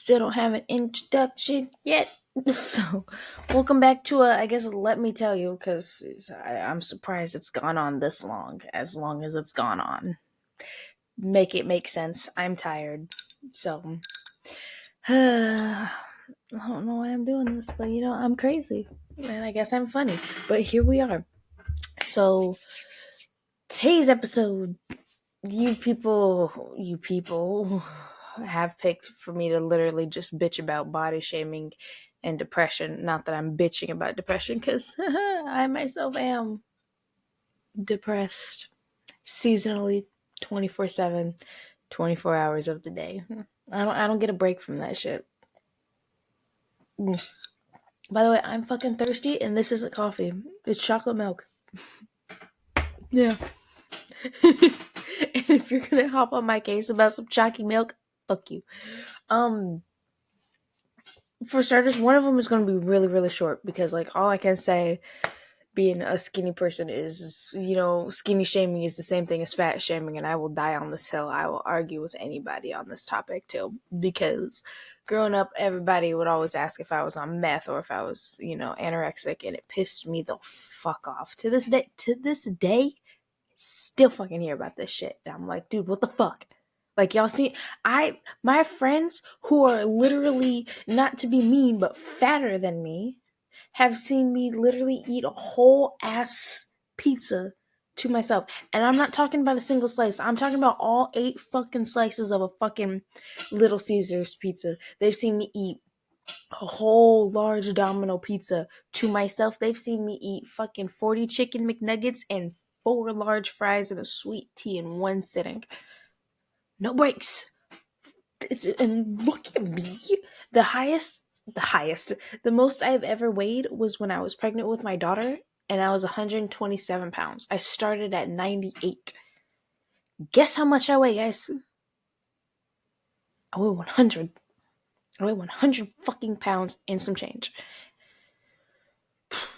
Still don't have an introduction yet. So, welcome back to I guess let me tell you, because I'm surprised it's gone on this long as it's gone on. Make it make sense. I'm tired. So, I don't know why I'm doing this, but I'm crazy. And I guess I'm funny. But here we are. So, today's episode, you people have picked for me to literally just bitch about body shaming and depression. Not that I'm bitching about depression, because I myself am depressed seasonally, 24/7, 24 hours of the day. I don't get a break from that shit. By the way, I'm fucking thirsty, and this isn't coffee. It's chocolate milk. Yeah. And if you're gonna hop on my case about some chalky milk, fuck you. For starters, one of them is going to be really, really short, because all I can say being a skinny person is, skinny shaming is the same thing as fat shaming, and I will die on this hill. I will argue with anybody on this topic too, because growing up, everybody would always ask if I was on meth or if I was, anorexic, and it pissed me the fuck off. To this day, still fucking hear about this shit. And I'm like, dude, what the fuck? Y'all see, my friends who are literally, not to be mean, but fatter than me, have seen me literally eat a whole ass pizza to myself. And I'm not talking about a single slice. I'm talking about all 8 fucking slices of a fucking Little Caesars pizza. They've seen me eat a whole large Domino pizza to myself. They've seen me eat fucking 40 chicken McNuggets and 4 large fries and a sweet tea in one sitting. No breaks. And look at me. The most I've ever weighed was when I was pregnant with my daughter, and I was 127 pounds. I started at 98. Guess how much I weigh, guys? I weigh 100. I weigh 100 fucking pounds and some change.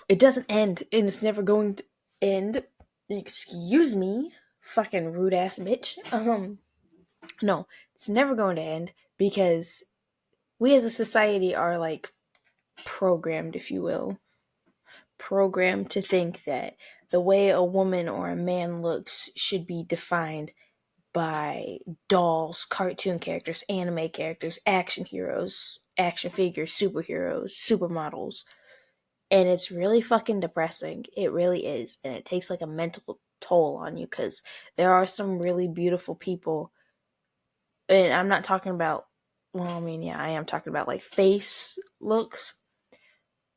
It doesn't end, and it's never going to end. Excuse me, fucking rude ass bitch. No, it's never going to end, because we as a society are programmed, if you will, programmed to think that the way a woman or a man looks should be defined by dolls, cartoon characters, anime characters, action heroes, action figures, superheroes, supermodels. And it's really fucking depressing. It really is. And it takes a mental toll on you, because there are some really beautiful people. And I'm not talking about, I am talking about face looks.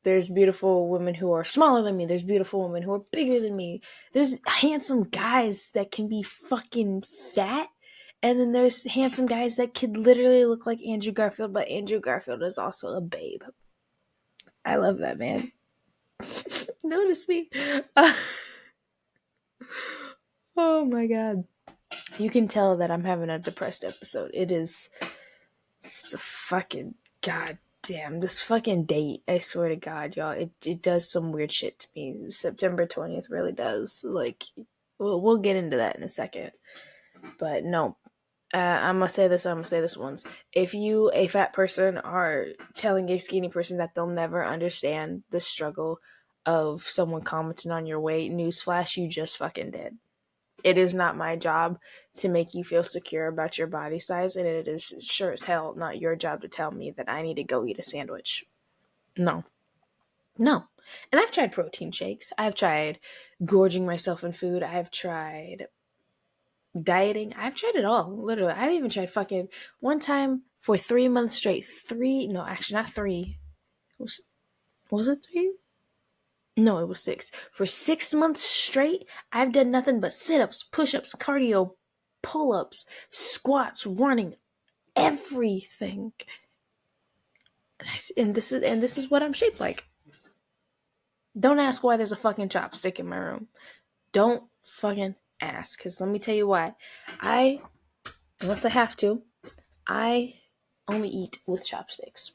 There's beautiful women who are smaller than me. There's beautiful women who are bigger than me. There's handsome guys that can be fucking fat. And then there's handsome guys that could literally look like Andrew Garfield, but Andrew Garfield is also a babe. I love that man. Notice me. Oh my god. You can tell that I'm having a depressed episode. It's the fucking goddamn, this fucking date. I swear to God, y'all, it does some weird shit to me. September 20th really does. We'll get into that in a second. But no, I'm gonna say this once. If you, a fat person, are telling a skinny person that they'll never understand the struggle of someone commenting on your weight, newsflash, you just fucking did. It is not my job to make you feel secure about your body size, and it is sure as hell not your job to tell me that I need to go eat a sandwich. No. And I've tried protein shakes. I've tried gorging myself in food. I've tried dieting. I've tried it all, literally. I've even tried fucking one time for 3 months straight. No, actually not 3. Was it 3? No, it was 6. For 6 months straight, I've done nothing but sit-ups, push-ups, cardio, pull-ups, squats, running, everything. And this is what I'm shaped like. Don't ask why there's a fucking chopstick in my room. Don't fucking ask, because let me tell you why. Unless I have to, I only eat with chopsticks.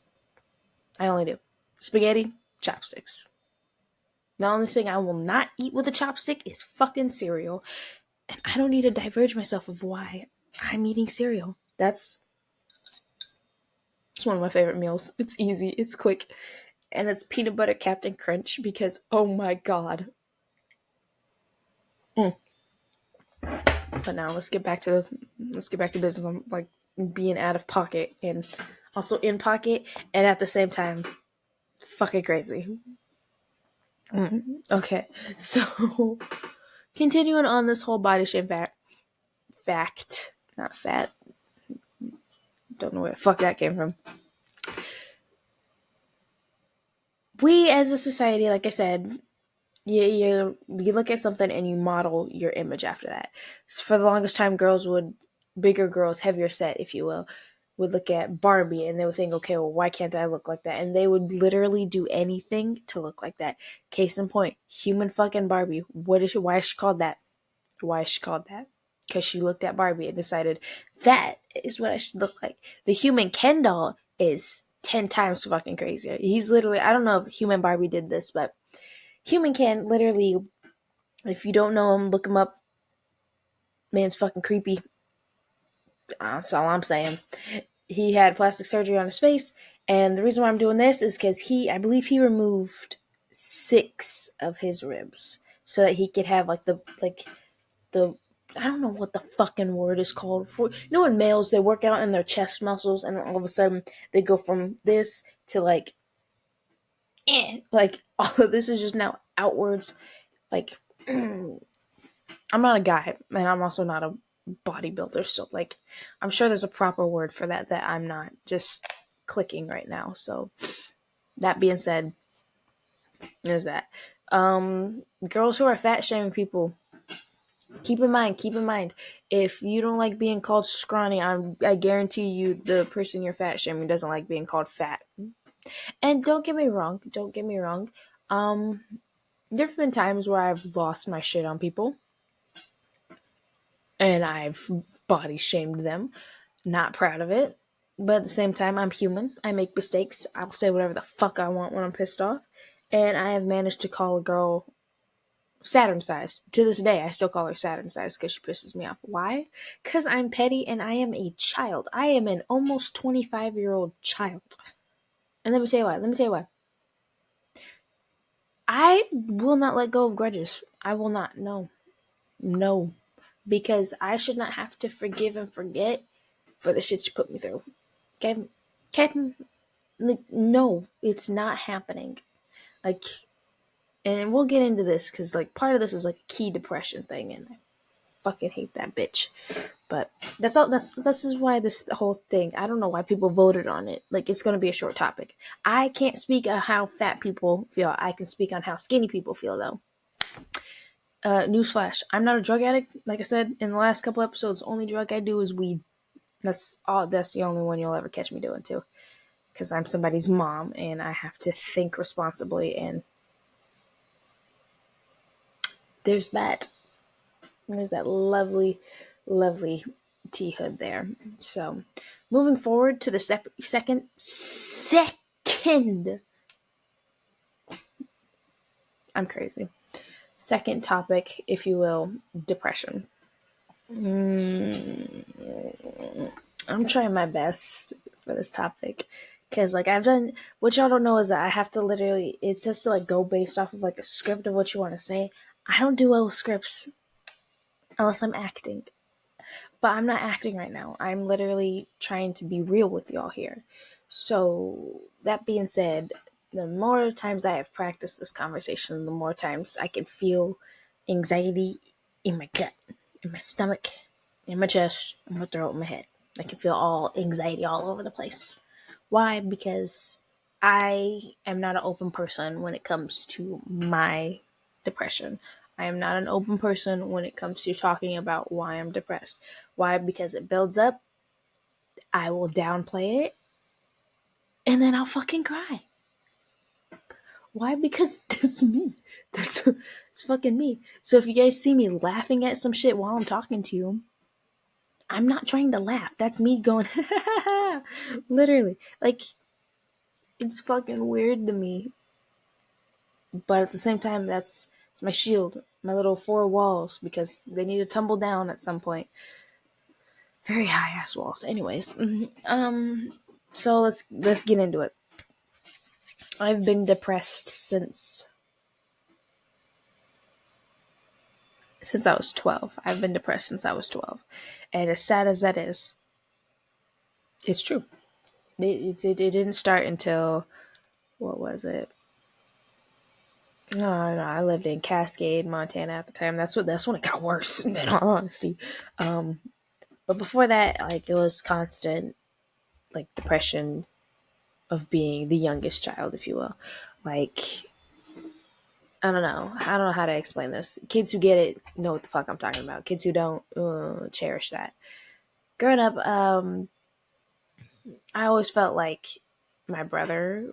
I only do. Spaghetti, chopsticks. The only thing I will not eat with a chopstick is fucking cereal. And I don't need to diverge myself of why I'm eating cereal. That's It's one of my favorite meals. It's easy, it's quick, and it's peanut butter Captain Crunch because oh my god. Mm. But now let's get back to business. I'm like being out of pocket and also in pocket and at the same time fucking crazy. Okay, so continuing on this whole body shame fact, not fat. Don't know where the fuck that came from. We as a society, like I said, you look at something and you model your image after that. So for the longest time, bigger girls, heavier set, if you will, would look at Barbie and they would think, okay, well, why can't I look like that? And they would literally do anything to look like that. Case in point, human fucking Barbie. Why is she called that? Why is she called that? Because she looked at Barbie and decided that is what I should look like. The human Ken doll is 10 times fucking crazier. He's literally, I don't know if human Barbie did this, but human Ken literally, if you don't know him, look him up. Man's fucking creepy. That's all I'm saying. He had plastic surgery on his face, and the reason why I'm doing this is because I believe he removed 6 of his ribs so that he could have the I don't know what the fucking word is called for. You know, when males they work out in their chest muscles, and all of a sudden they go from this to like all of this is just now outwards. Like, I'm not a guy, and I'm also not a bodybuilder, so like, I'm sure there's a proper word for that I'm not just clicking right now. So that being said, there's that. Girls who are fat shaming people, keep in mind, if you don't like being called scrawny, I guarantee you the person you're fat shaming doesn't like being called fat. And don't get me wrong, there've been times where I've lost my shit on people and I've body shamed them. Not proud of it, but at the same time, I'm human. I make mistakes. I'll say whatever the fuck I want when I'm pissed off, and I have managed to call a girl Saturn size. To this day, I still call her Saturn size because she pisses me off. Why? Because I'm petty and I am a child. I am an almost 25-year-old child. And let me tell you why. I will not let go of grudges. I will not. No. No. Because I should not have to forgive and forget for the shit you put me through. Okay? Okay? Like, no, it's not happening. Like, and we'll get into this because, like, part of this is like a key depression thing, and I fucking hate that bitch. But that's all. This is why this whole thing. I don't know why people voted on it. Like, it's gonna be a short topic. I can't speak on how fat people feel. I can speak on how skinny people feel, though. Newsflash: I'm not a drug addict. Like I said in the last couple episodes, only drug I do is weed. That's all. That's the only one you'll ever catch me doing too. Because I'm somebody's mom and I have to think responsibly, and there's that. There's that lovely, lovely T hood there. So, moving forward to the second, I'm crazy. Second topic, if you will, depression. I'm trying my best for this topic. Because, like, I've done, what y'all don't know is that I have to literally, it says to, like, go based off of, like, a script of what you want to say. I don't do well with scripts unless I'm acting. But I'm not acting right now. I'm literally trying to be real with y'all here. So, that being said, the more times I have practiced this conversation, the more times I can feel anxiety in my gut, in my stomach, in my chest, in my throat, in my head. I can feel all anxiety all over the place. Why? Because I am not an open person when it comes to my depression. I am not an open person when it comes to talking about why I'm depressed. Why? Because it builds up. I will downplay it. And then I'll fucking cry. Why? Because that's me. It's fucking me. So if you guys see me laughing at some shit while I'm talking to you, I'm not trying to laugh. That's me going, literally. Like, it's fucking weird to me. But at the same time, it's my shield, my little 4 walls, because they need to tumble down at some point. Very high ass walls. Anyways, So let's get into it. I've been depressed since I was 12. I've been depressed since I was 12. And as sad as that is, it's true. It didn't start until, what was it? No, I lived in Cascade, Montana at the time. That's when it got worse, in all honesty. But before that, like, it was constant, like, depression of being the youngest child, if you will. Like, I don't know. I don't know how to explain this. Kids who get it know what the fuck I'm talking about. Kids who don't, cherish that. Growing up, I always felt like my brother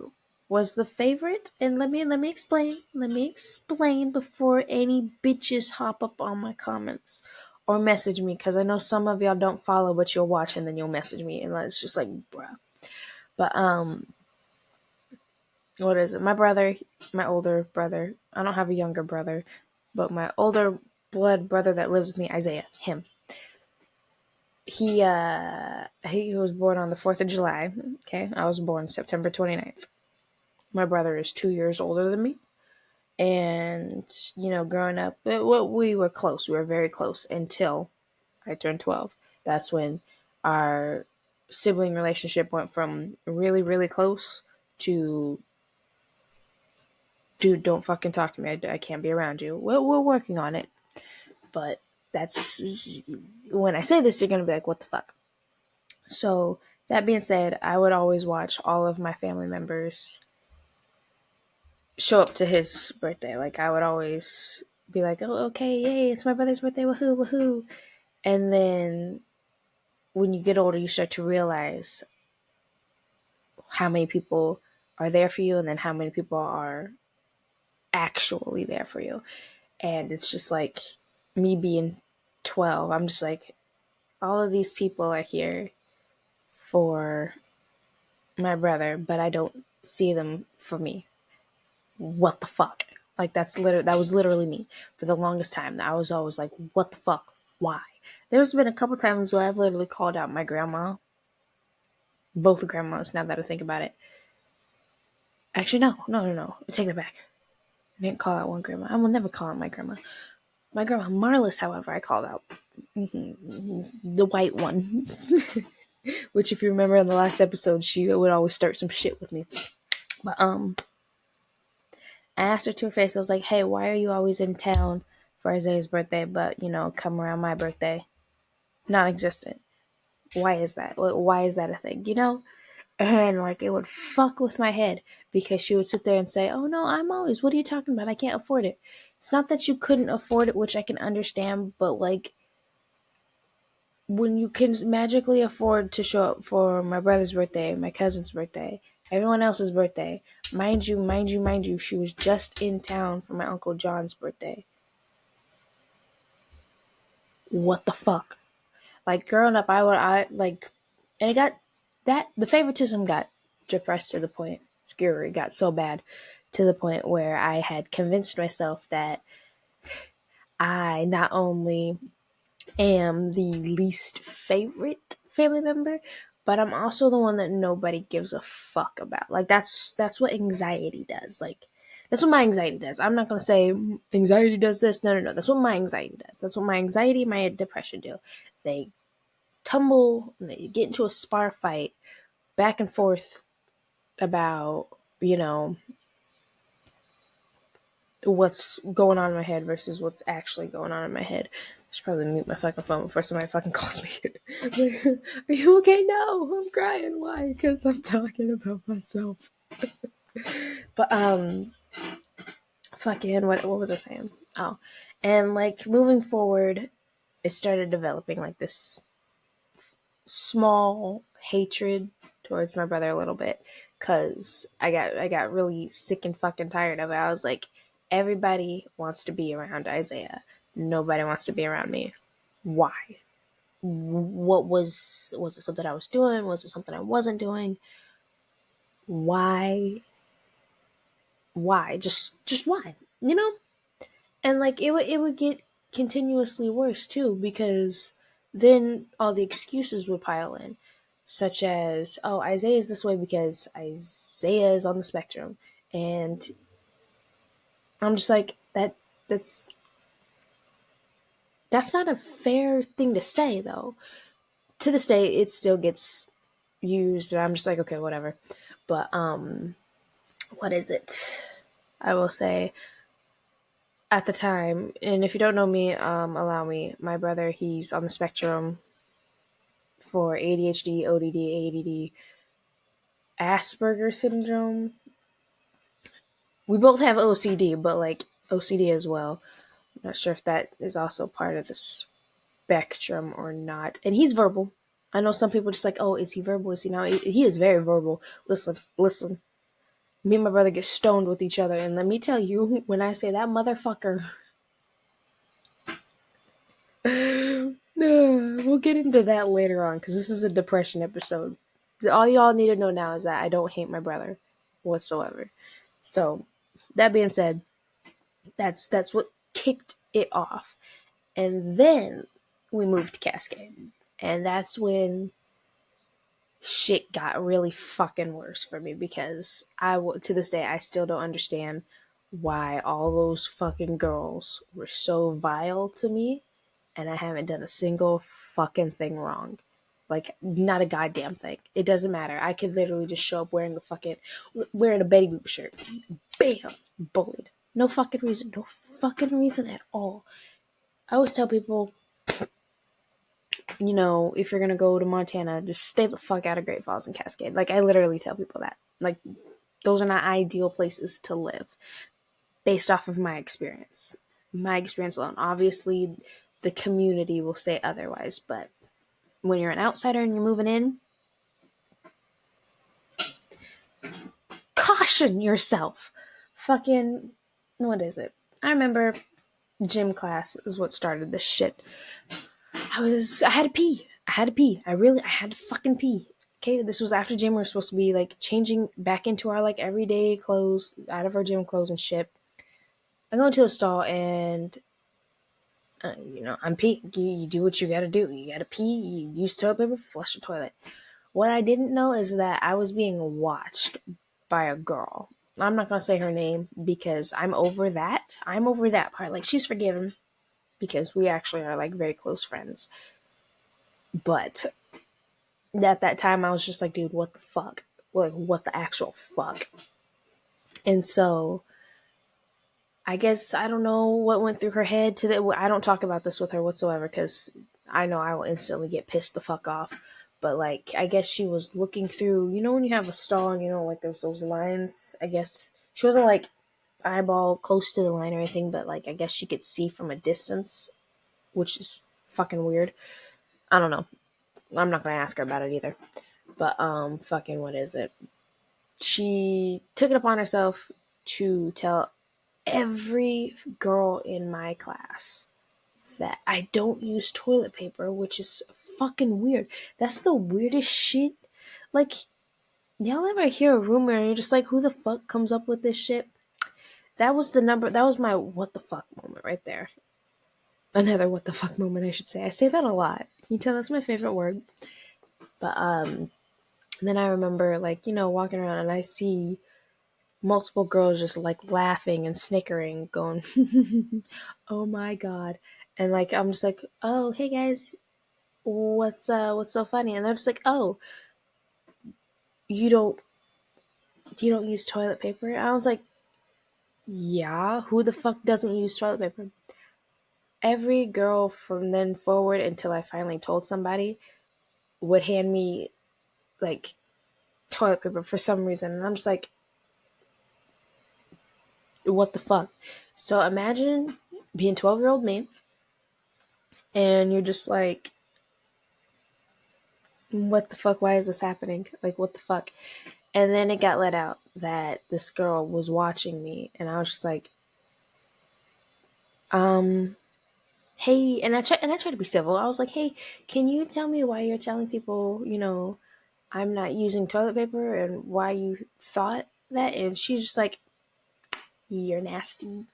was the favorite. And let me explain. Let me explain before any bitches hop up on my comments or message me, because I know some of y'all don't follow, but you'll watch and then you'll message me, and it's just like, bruh. But what is it? My brother, my older brother. I don't have a younger brother, but my older blood brother that lives with me, Isaiah, him. He was born on the 4th of July. Okay, I was born September 29th. My brother is 2 years older than me. And, growing up, we were close. We were very close until I turned 12. That's when our sibling relationship went from really, really close to, dude, don't fucking talk to me. I can't be around you. We're working on it. But that's, when I say this, you're going to be like, what the fuck? So, that being said, I would always watch all of my family members show up to his birthday. Like, I would always be like, oh, okay, yay, it's my brother's birthday, woohoo, woohoo. And then when you get older, you start to realize how many people are there for you and then how many people are actually there for you. And it's just like, me being 12, I'm just like, all of these people are here for my brother, but I don't see them for me. What the fuck? Like, that was literally me for the longest time. I was always like, what the fuck? Why? There's been a couple times where I've literally called out my grandma, both grandmas, now that I think about it. Actually, no. I take that back. I didn't call out one grandma. I will never call out my grandma. My grandma Marlis, however, I called out. The white one. Which, if you remember in the last episode, she would always start some shit with me. But I asked her to her face. I was like, "Hey, why are you always in town for Isaiah's birthday, but come around my birthday, non-existent? Why is that? Why is that a thing? And like, it would fuck with my head, because she would sit there and say, "Oh no, I'm always. What are you talking about? I can't afford it." It's not that you couldn't afford it, which I can understand, but like, when you can magically afford to show up for my brother's birthday, my cousin's birthday, everyone else's birthday, mind you, she was just in town for my Uncle John's birthday. What the fuck? Like, growing up, and it got, that, the favoritism got depressed to the point, scary, got so bad to the point where I had convinced myself that I not only am the least favorite family member, but I'm also the one that nobody gives a fuck about. Like, that's what anxiety does. Like, that's what my anxiety does. I'm not gonna say anxiety does this. No. That's what my anxiety does. That's what my anxiety and my depression do. They tumble, they get into a spar fight back and forth about, what's going on in my head versus what's actually going on in my head. I should probably mute my fucking phone before somebody fucking calls me. Like, are you okay? No, I'm crying. Why? Because I'm talking about myself. But fucking, what was I saying? Oh, and like, moving forward, it started developing like this small hatred towards my brother a little bit, because I got really sick and fucking tired of it. I was like, everybody wants to be around Isaiah, nobody wants to be around me. Why? What was it something I was doing? Was it something I wasn't doing? Why just why, and like, it would get continuously worse too, because then all the excuses would pile in. such as, oh, Isaiah is this way because Isaiah is on the spectrum. And I'm just like, that's that's not a fair thing to say, though. To this day, it still gets used, and I'm just like, okay, whatever. But what is it? I will say at the time, and if you don't know me, allow me. My brother, he's on the spectrum for ADHD, ODD, ADD, Asperger syndrome. We both have OCD, but like OCD as well. I'm not sure if that is also part of the spectrum or not. And he's verbal. I know some people just like, oh, is he verbal? Is he not? He is very verbal. Listen, listen. Me and my brother get stoned with each other, and let me tell you, when I say that motherfucker, we'll get into that later on because this is a depression episode. All y'all need to know now is that I don't hate my brother whatsoever. So, that being said, that's what kicked it off. And then we moved to Cascade. And that's when shit got really fucking worse for me because to this day I still don't understand why all those fucking girls were so vile to me, and I haven't done a single fucking thing wrong. Like, not a goddamn thing. It doesn't matter. I could literally just show up wearing a Betty Boop shirt. Bam! Bullied. No fucking reason. No fucking reason at all. I always tell people, if you're gonna go to Montana, just stay the fuck out of Great Falls and Cascade. Like, I literally tell people that. Like, those are not ideal places to live based off of my experience. My experience alone. Obviously, the community will say otherwise, but when you're an outsider and you're moving in, caution yourself. Fucking, what is it? I remember gym class is what started this shit. I had to pee. I had to pee. I had to fucking pee. Okay, this was after gym. We were supposed to be like changing back into our like everyday clothes, out of our gym clothes and shit. I go into the stall and, I'm peeing. You do what you gotta do. You gotta pee. You use toilet paper, flush the toilet. What I didn't know is that I was being watched by a girl. I'm not gonna say her name because I'm over that. I'm over that part. Like, she's forgiven because we actually are like very close friends. But at that time, I was just like, dude, what the fuck? Like, what the actual fuck? And so, I guess I don't know what went through her head to that. I don't talk about this with her whatsoever because I know I will instantly get pissed the fuck off. But like, I guess she was looking through, when you have a stall and like there's those lines. I guess she wasn't like eyeball close to the line or anything, but like I guess she could see from a distance, which is fucking weird. I don't know. I'm not gonna ask her about it either. But fucking what is it? She took it upon herself to tell every girl in my class that I don't use toilet paper, which is fucking weird. That's the weirdest shit. Like, y'all ever hear a rumor and you're just like, who the fuck comes up with this shit? That was my what the fuck moment right there. Another what the fuck moment, I should say. I say that a lot. Can you tell that's my favorite word? But then I remember like, walking around and I see multiple girls just like laughing and snickering, going, "Oh my god!" And like I'm just like, "Oh, hey guys, what's so funny?" And they're just like, "Oh, you don't use toilet paper?" And I was like, "Yeah, who the fuck doesn't use toilet paper?" Every girl from then forward until I finally told somebody would hand me like toilet paper for some reason, and I'm just like, "What the fuck?" So imagine being 12-year-old me, and you're just like, what the fuck? Why is this happening? Like, what the fuck? And then it got let out that this girl was watching me, and I was just like, hey, and I tried to be civil. I was like, hey, can you tell me why you're telling people, I'm not using toilet paper and why you thought that? And she's just like, you're nasty.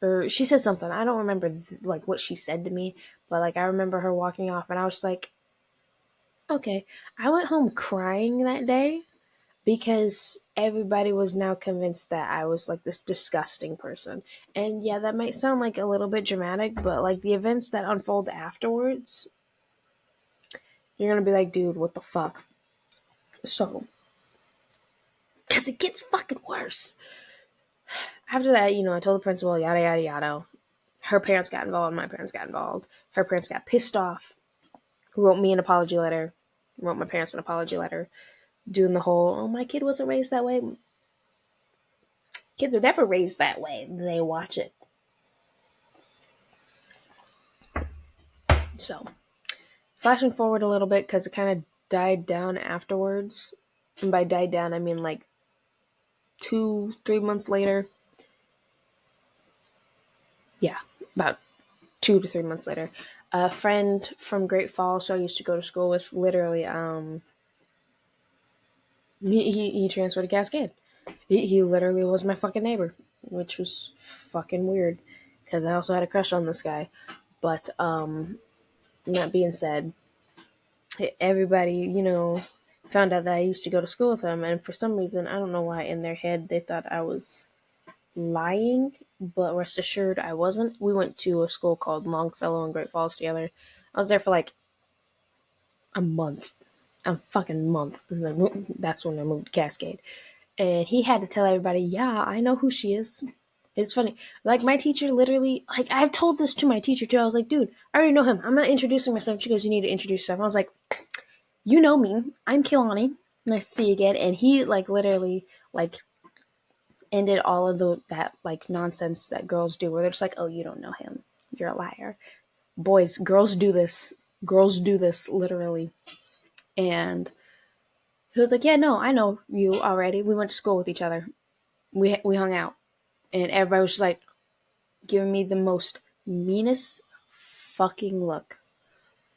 Or she said something. I don't remember like what she said to me, but like I remember her walking off, and I was just like, Okay, I went home crying that day because everybody was now convinced that I was like this disgusting person. And yeah, that might sound like a little bit dramatic, but like the events that unfold afterwards, you're gonna be like, dude, what the fuck? So, because it gets fucking worse. After that, I told the principal, yada, yada, yada. Her parents got involved, my parents got involved. Her parents got pissed off, wrote me an apology letter, wrote my parents an apology letter, doing the whole, oh, my kid wasn't raised that way. Kids are never raised that way. They watch it. So, flashing forward a little bit, because it kind of died down afterwards. And by died down, I mean like 2-3 months later. Yeah, about 2 to 3 months later. A friend from Great Falls, who I used to go to school with, literally, he transferred to Cascade. He literally was my fucking neighbor, which was fucking weird, because I also had a crush on this guy. But, that being said, everybody, found out that I used to go to school with him, and for some reason, I don't know why, in their head, they thought I was lying, but rest assured, I wasn't. We went to a school called Longfellow in Great Falls together. I was there for like a month, a fucking month, and then that's when I moved to Cascade. And he had to tell everybody, yeah, I know who she is. It's funny. Like, my teacher literally, like, I've told this to my teacher too. I was like, dude, I already know him. I'm not introducing myself. She goes, you need to introduce yourself. I was like, you know me. I'm Kilani. Nice to see you again. And he, like, literally, like, ended all of that, like, nonsense that girls do, where they're just like, oh, you don't know him. You're a liar. Boys, girls do this. Girls do this, literally. And he was like, yeah, no, I know you already. We went to school with each other. We hung out. And everybody was just like giving me the most meanest fucking look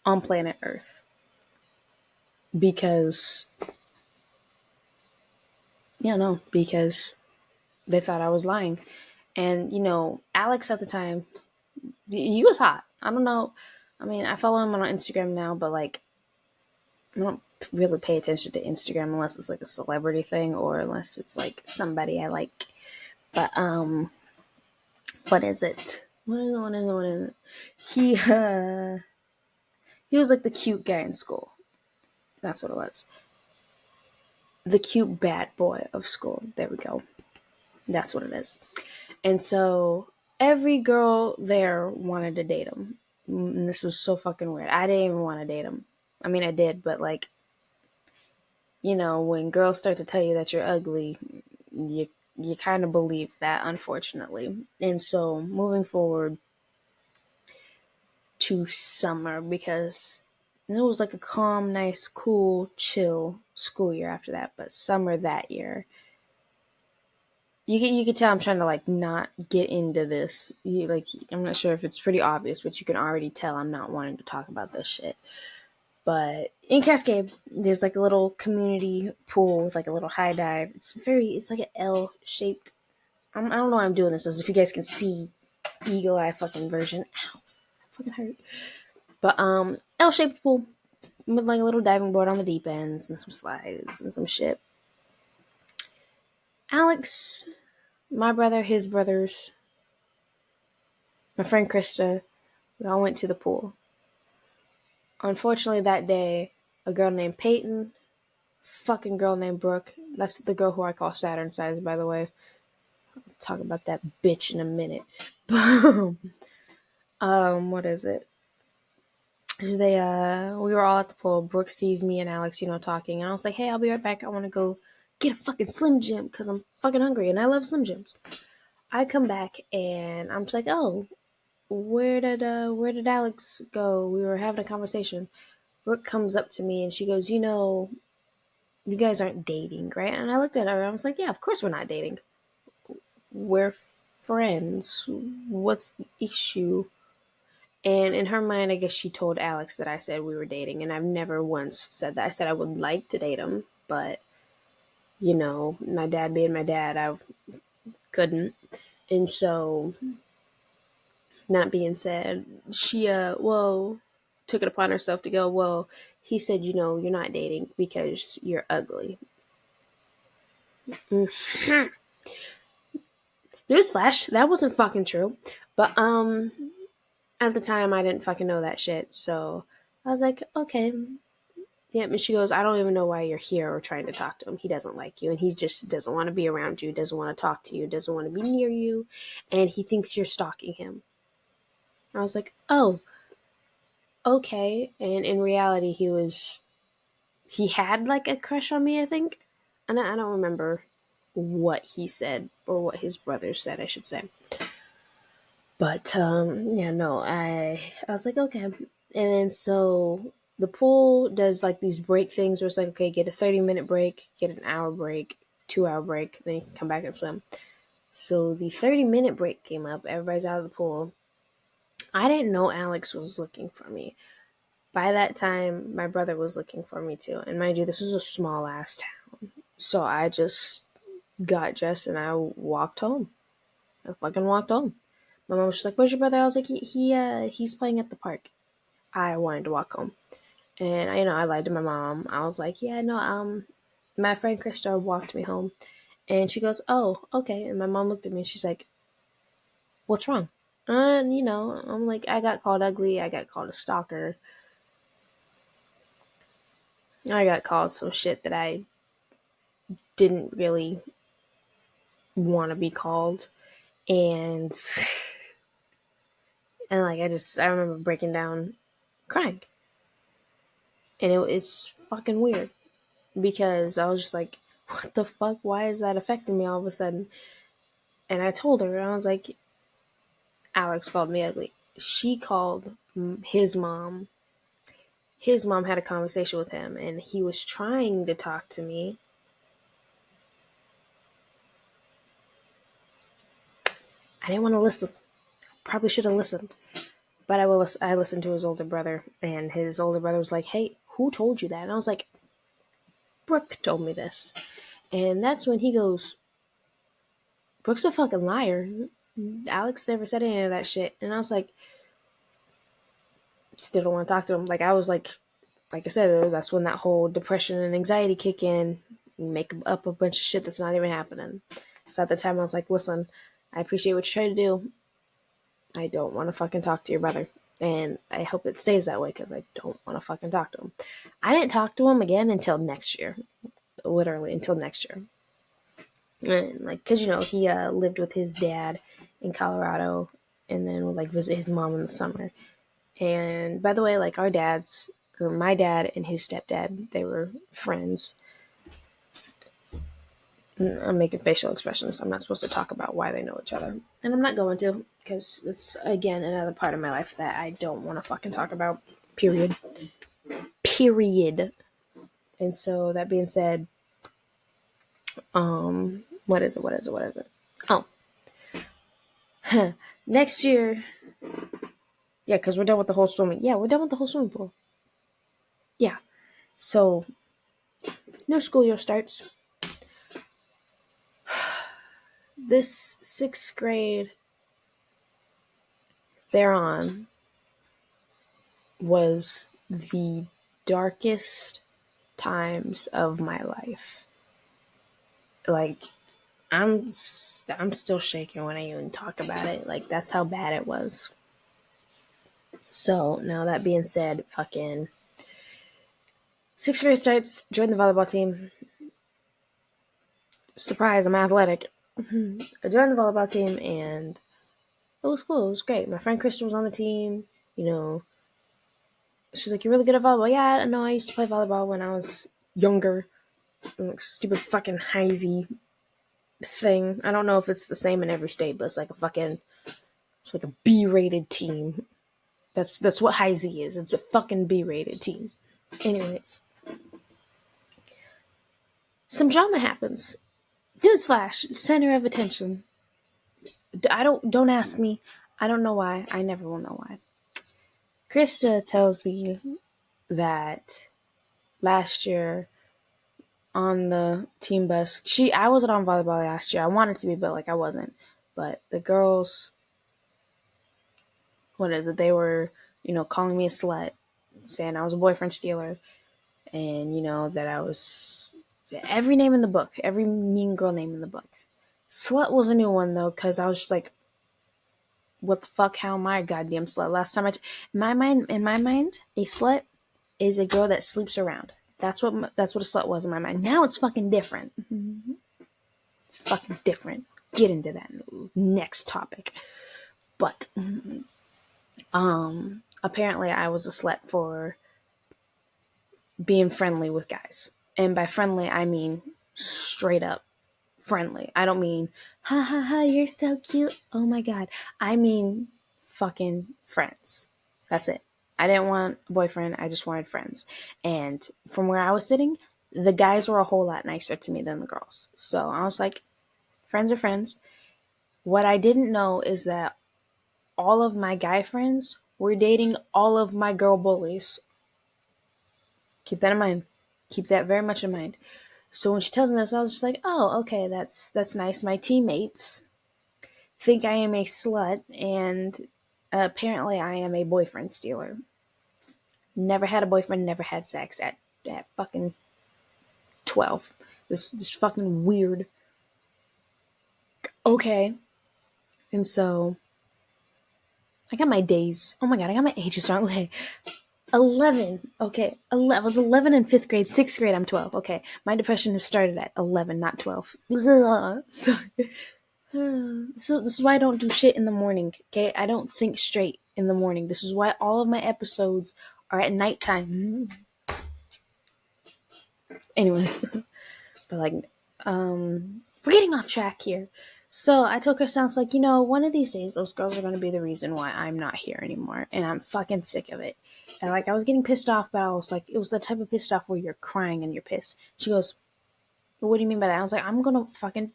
on planet Earth. Because, because they thought I was lying. And, Alex at the time, he was hot. I don't know. I mean, I follow him on Instagram now, but like, I don't really pay attention to Instagram unless it's like a celebrity thing or unless it's like somebody I like. But what is it? What is it? He was like the cute guy in school. That's what it was. The cute bad boy of school. There we go. That's what it is. And so every girl there wanted to date him. And this was so fucking weird. I didn't even want to date him. I mean, I did, but like, when girls start to tell you that you're ugly, you kind of believe that, unfortunately. And so moving forward to summer, because it was like a calm, nice, cool, chill school year after that. But summer that year, you can tell I'm trying to like not get into this. I'm not sure if it's pretty obvious, but you can already tell I'm not wanting to talk about this shit. But in Cascade, there's like a little community pool with like a little high dive. It's like an L shaped. I don't know why I'm doing this, as if you guys can see eagle eye fucking version. Ow, fucking hurt. But L shaped pool with like a little diving board on the deep ends and some slides and some shit. Alex, my brother, his brothers, my friend Krista, we all went to the pool. Unfortunately, that day, a girl named Peyton, fucking girl named Brooke, that's the girl who I call Saturn size, by the way. I'll talk about that bitch in a minute. What is it? We were all at the pool. Brooke sees me and Alex, talking, and I was like, hey, I'll be right back. I want to go get a fucking Slim Jim because I'm fucking hungry and I love Slim Jims. I come back and I'm just like, oh, where did Alex go? We were having a conversation. Brooke comes up to me and she goes, you guys aren't dating, right? And I looked at her and I was like, yeah, of course we're not dating. We're friends. What's the issue? And in her mind, I guess she told Alex that I said we were dating, and I've never once said that. I said I would like to date him, but, my dad being my dad, I couldn't. And so, that being said, she, took it upon herself to go, well, he said, you're not dating because you're ugly. Mm-hmm. Newsflash, that wasn't fucking true. But at the time I didn't fucking know that shit. So I was like, okay. Yeah, and she goes, I don't even know why you're here or trying to talk to him. He doesn't like you and he just doesn't want to be around you, doesn't want to talk to you, doesn't want to be near you, and he thinks you're stalking him. I was like, oh, okay. And in reality, he had like a crush on me, I think. And I don't remember what he said or what his brother said, I should say. But yeah, no, I was like, okay. And then so the pool does like these break things where it's like, okay, get a 30-minute break, get an hour break, 2-hour break, then you can come back and swim. So the 30-minute break came up, everybody's out of the pool. I didn't know Alex was looking for me. By that time, my brother was looking for me too. And mind you, this is a small ass town. So I just got dressed and I walked home. I fucking walked home. My mom was just like, "Where's your brother?" I was like, he's playing at the park." I wanted to walk home, and I lied to my mom. I was like, "Yeah, no, my friend Krista walked me home," and she goes, "Oh, okay." And my mom looked at me and she's like, "What's wrong?" And I'm like, "I got called ugly. I got called a stalker. I got called some shit that I didn't really want to be called," and and like I remember breaking down, crying, and it's fucking weird. Because I was just like, what the fuck? Why is that affecting me all of a sudden? And I told her, and I was like, Alex called me ugly. She called his mom. His mom had a conversation with him, and he was trying to talk to me. I didn't want to listen. Probably should have listened. But I listened to his older brother, and his older brother was like, hey, who told you that? And I was like, Brooke told me this. And that's when he goes, Brooke's a fucking liar. Alex never said any of that shit. And I was like, still don't want to talk to him. Like I was like I said, that's when that whole depression and anxiety kick in, make up a bunch of shit that's not even happening. So at the time I was like, listen, I appreciate what you're trying to do. I don't want to fucking talk to your brother. And I hope it stays that way because I don't want to fucking talk to him. I didn't talk to him again until next year. Literally until next year. And like, cause he lived with his dad in Colorado and then would like visit his mom in the summer. And by the way, like my dad and his stepdad, they were friends. I'm making facial expressions. I'm not supposed to talk about why they know each other. And I'm not going to, because it's, again, another part of my life that I don't want to fucking talk about. Period. Period. And so, that being said, what is it? Oh. Next year, yeah, because we're done with the whole swimming. Yeah, we're done with the whole swimming pool. Yeah. So, new school year starts. This 6th grade thereon was the darkest times of my life. Like I'm still shaking when I even talk about it. Like that's how bad it was. So now that being said, fucking 6th grade starts, joined the volleyball team. Surprise, I'm athletic. I joined the volleyball team and it was cool. It was great. My friend Krista was on the team. She's like, "You're really good at volleyball." Yeah, I know. I used to play volleyball when I was younger. Like, stupid fucking Heisey thing. I don't know if it's the same in every state, but it's like it's like a B-rated team. That's what Heisey is. It's a fucking B-rated team. Anyways, some drama happens. Newsflash: center of attention. Don't ask me. I don't know why. I never will know why. Krista tells me that last year on the team bus, I wasn't on volleyball last year. I wanted to be, but like I wasn't. But the girls, what is it? They were, calling me a slut, saying I was a boyfriend stealer. and that I was every name in the book, every mean girl name in the book. Slut was a new one though, because I was just like, what the fuck? How am I a goddamn slut? Last time in my mind, a slut is a girl that sleeps around. That's what a slut was in my mind. Now it's fucking different. It's fucking different. Get into that next topic. But apparently I was a slut for being friendly with guys. And by friendly, I mean straight up friendly. I don't mean, ha ha ha, you're so cute. Oh my God. I mean fucking friends. That's it. I didn't want a boyfriend. I just wanted friends. And from where I was sitting, the guys were a whole lot nicer to me than the girls. So I was like, friends are friends. What I didn't know is that all of my guy friends were dating all of my girl bullies. Keep that in mind. Keep that very much in mind. So when she tells me this, I was just like, oh, okay, that's nice. My teammates think I am a slut, and apparently I am a boyfriend stealer. Never had a boyfriend, never had sex at fucking 12. This fucking weird. Okay. And so I got my days. Oh my God, I got my ages wrong. Okay. 11. Okay. 11. I was 11 in 5th grade. 6th grade, I'm 12. Okay. My depression has started at 11, not 12. So, so this is why I don't do shit in the morning. Okay. I don't think straight in the morning. This is why all of my episodes are at nighttime. Anyways. But like, we're getting off track here. So I told Kristen, I was like, one of these days, those girls are going to be the reason why I'm not here anymore. And I'm fucking sick of it. And like, I was getting pissed off, but I was like, it was the type of pissed off where you're crying and you're pissed. She goes, well, what do you mean by that? I was like, I'm gonna fucking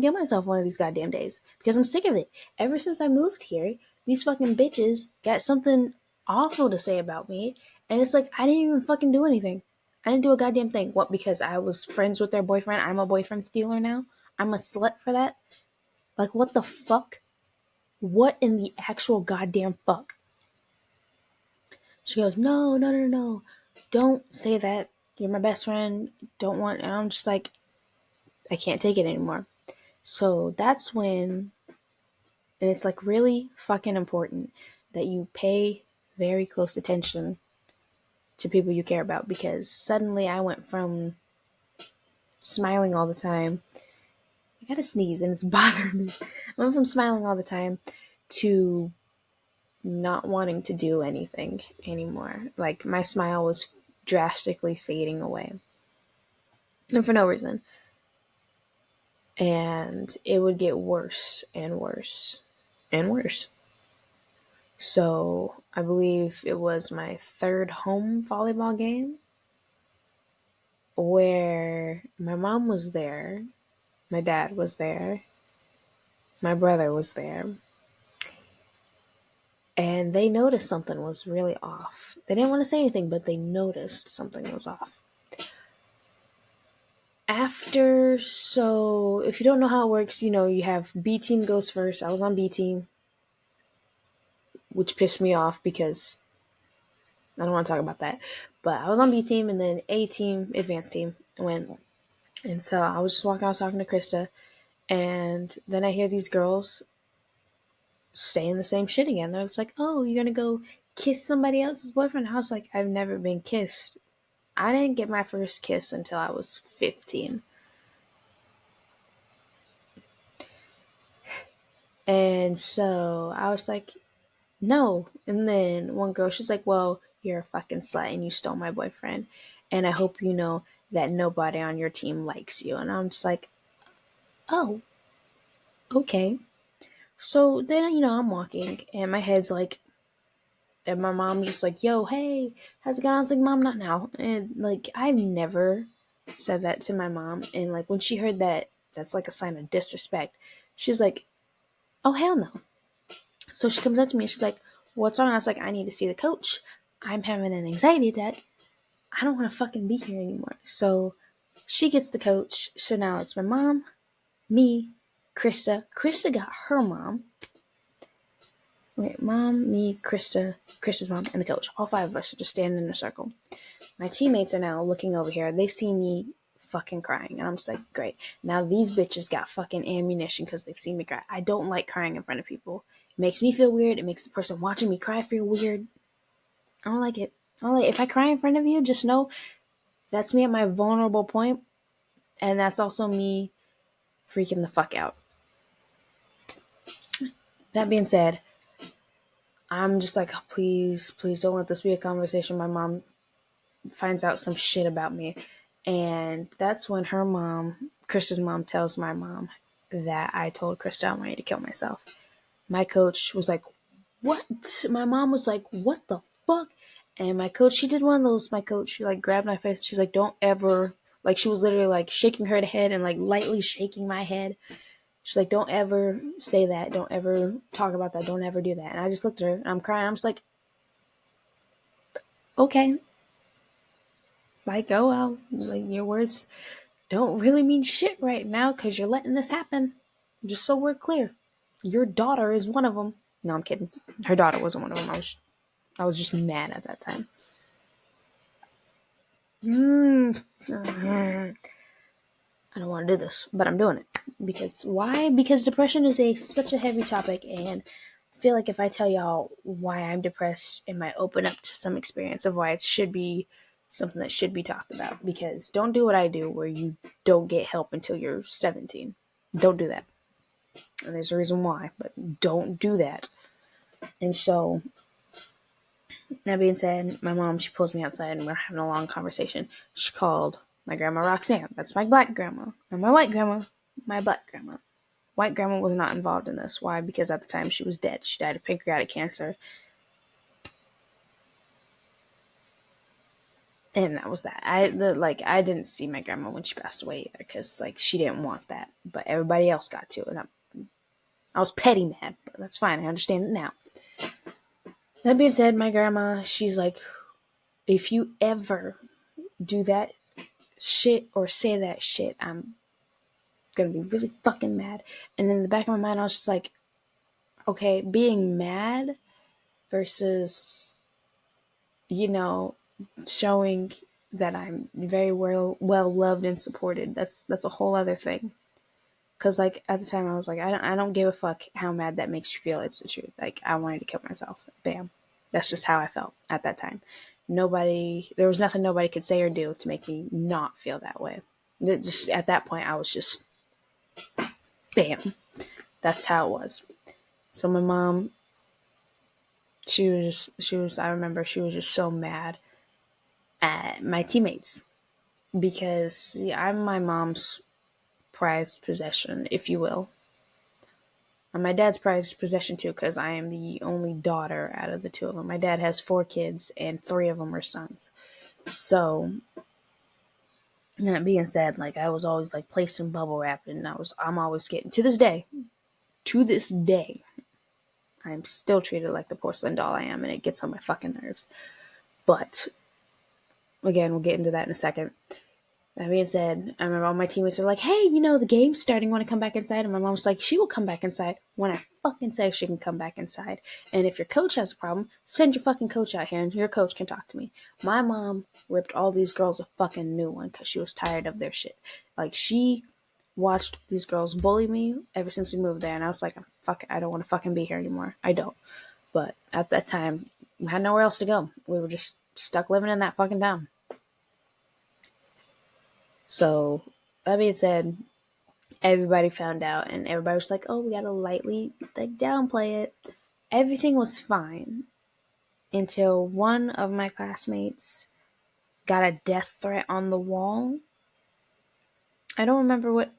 get myself one of these goddamn days because I'm sick of it. Ever since I moved here, these fucking bitches got something awful to say about me. And it's like, I didn't even fucking do anything. I didn't do a goddamn thing. What, because I was friends with their boyfriend? I'm a boyfriend stealer now? I'm a slut for that? Like, what the fuck? What in the actual goddamn fuck? She goes, no, no, no, no. Don't say that. You're my best friend. Don't want... And I'm just like, I can't take it anymore. So that's when... And it's like really fucking important that you pay very close attention to people you care about, because suddenly I went from smiling all the time. I gotta sneeze and it's bothering me. I went from smiling all the time to not wanting to do anything anymore. Like my smile was drastically fading away. And for no reason. And it would get worse and worse and worse. So I believe it was my third home volleyball game where my mom was there, my dad was there, my brother was there, and they noticed something was really off. They didn't want to say anything, but they noticed something was off. So if you don't know how it works, you have B team goes first. I was on B team, which pissed me off because I don't want to talk about that. But I was on B team, and then A team, advanced team, went. And so I was just walking, I was talking to Krista, and then I hear these girls saying the same shit again. They're just like, oh, you're going to go kiss somebody else's boyfriend? I was like, I've never been kissed. I didn't get my first kiss until I was 15. And so I was like, no. And then one girl, she's like, well, you're a fucking slut and you stole my boyfriend. And I hope you know that nobody on your team likes you. And I'm just like, oh, okay. So then, I'm walking and my head's like, and my mom's just like, yo, hey, how's it going? I was like, Mom, not now. And like, I've never said that to my mom. And like, when she heard that, that's like a sign of disrespect. She's like, oh, hell no. So she comes up to me and she's like, what's wrong? I was like, I need to see the coach. I'm having an anxiety attack. I don't want to fucking be here anymore. So she gets the coach. So now it's my mom, me, Krista. Krista got her mom. Wait, mom, me, Krista's mom, and the coach. All five of us are just standing in a circle. My teammates are now looking over here. They see me fucking crying. And I'm just like, great. Now these bitches got fucking ammunition because they've seen me cry. I don't like crying in front of people. It makes me feel weird. It makes the person watching me cry feel weird. I don't like it. If I cry in front of you, just know that's me at my vulnerable point, and that's also me freaking the fuck out. That being said, I'm just like, oh, please don't let this be a conversation. My mom finds out some shit about me. And that's when her mom, Krista's mom, tells my mom that I told Krista I wanted to kill myself. My coach was like, what? My mom was like, what the fuck? And my coach, she did one of those, my coach, she like grabbed my face. She's like, don't ever, like she was literally like shaking her head and like lightly shaking my head. She's like, don't ever say that. Don't ever talk about that. Don't ever do that. And I just looked at her and I'm crying. I'm just like, okay. Like, oh well, like your words don't really mean shit right now because you're letting this happen. Just so we're clear. Your daughter is one of them. No, I'm kidding. Her daughter wasn't one of them. I was just mad at that time. I don't want to do this, but I'm doing it. Because why? Because depression is such a heavy topic, and I feel like if I tell y'all why I'm depressed, it might open up to some experience of why it should be something that should be talked about. Because don't do what I do, where you don't get help until you're 17. Don't do that. And there's a reason why, but don't do that. And so, that being said, my mom, she pulls me outside and we're having a long conversation. She called my grandma Roxanne. That's my black grandma. And my white grandma, my black grandma. White grandma was not involved in this. Why? Because at the time she was dead. She died of pancreatic cancer. And that was that. I didn't see my grandma when she passed away either, because like she didn't want that. But everybody else got to. And I was petty mad, but that's fine. I understand it now. That being said, my grandma, she's like, if you ever do that shit or say that shit, I'm gonna be really fucking mad. And in the back of my mind, I was just like, okay, being mad versus, showing that I'm very well loved and supported. That's a whole other thing. Cause like at the time, I was like, I don't give a fuck how mad that makes you feel. It's the truth. Like I wanted to kill myself. Bam. That's just how I felt at that time. There was nothing nobody could say or do to make me not feel that way. Just at that point, I was just, bam. That's how it was. So my mom, I remember she was just so mad at my teammates because I'm my mom's prized possession, if you will. And my dad's prized possession too, because I am the only daughter out of the two of them. My dad has 4 kids, and 3 of them are sons. So, that being said, like I was always like placed in bubble wrap, and I'm always getting to this day, I'm still treated like the porcelain doll I am, and it gets on my fucking nerves. But again, we'll get into that in a second. That being said, I remember all my teammates were like, hey, the game's starting. Want to come back inside? And my mom was like, she will come back inside when I fucking say she can come back inside. And if your coach has a problem, send your fucking coach out here and your coach can talk to me. My mom ripped all these girls a fucking new one because she was tired of their shit. Like, she watched these girls bully me ever since we moved there. And I was like, fuck it, I don't want to fucking be here anymore. I don't. But at that time, we had nowhere else to go. We were just stuck living in that fucking town. So, that being said, everybody found out and everybody was like, oh, we gotta lightly downplay it. Everything was fine until one of my classmates got a death threat on the wall. I don't remember what.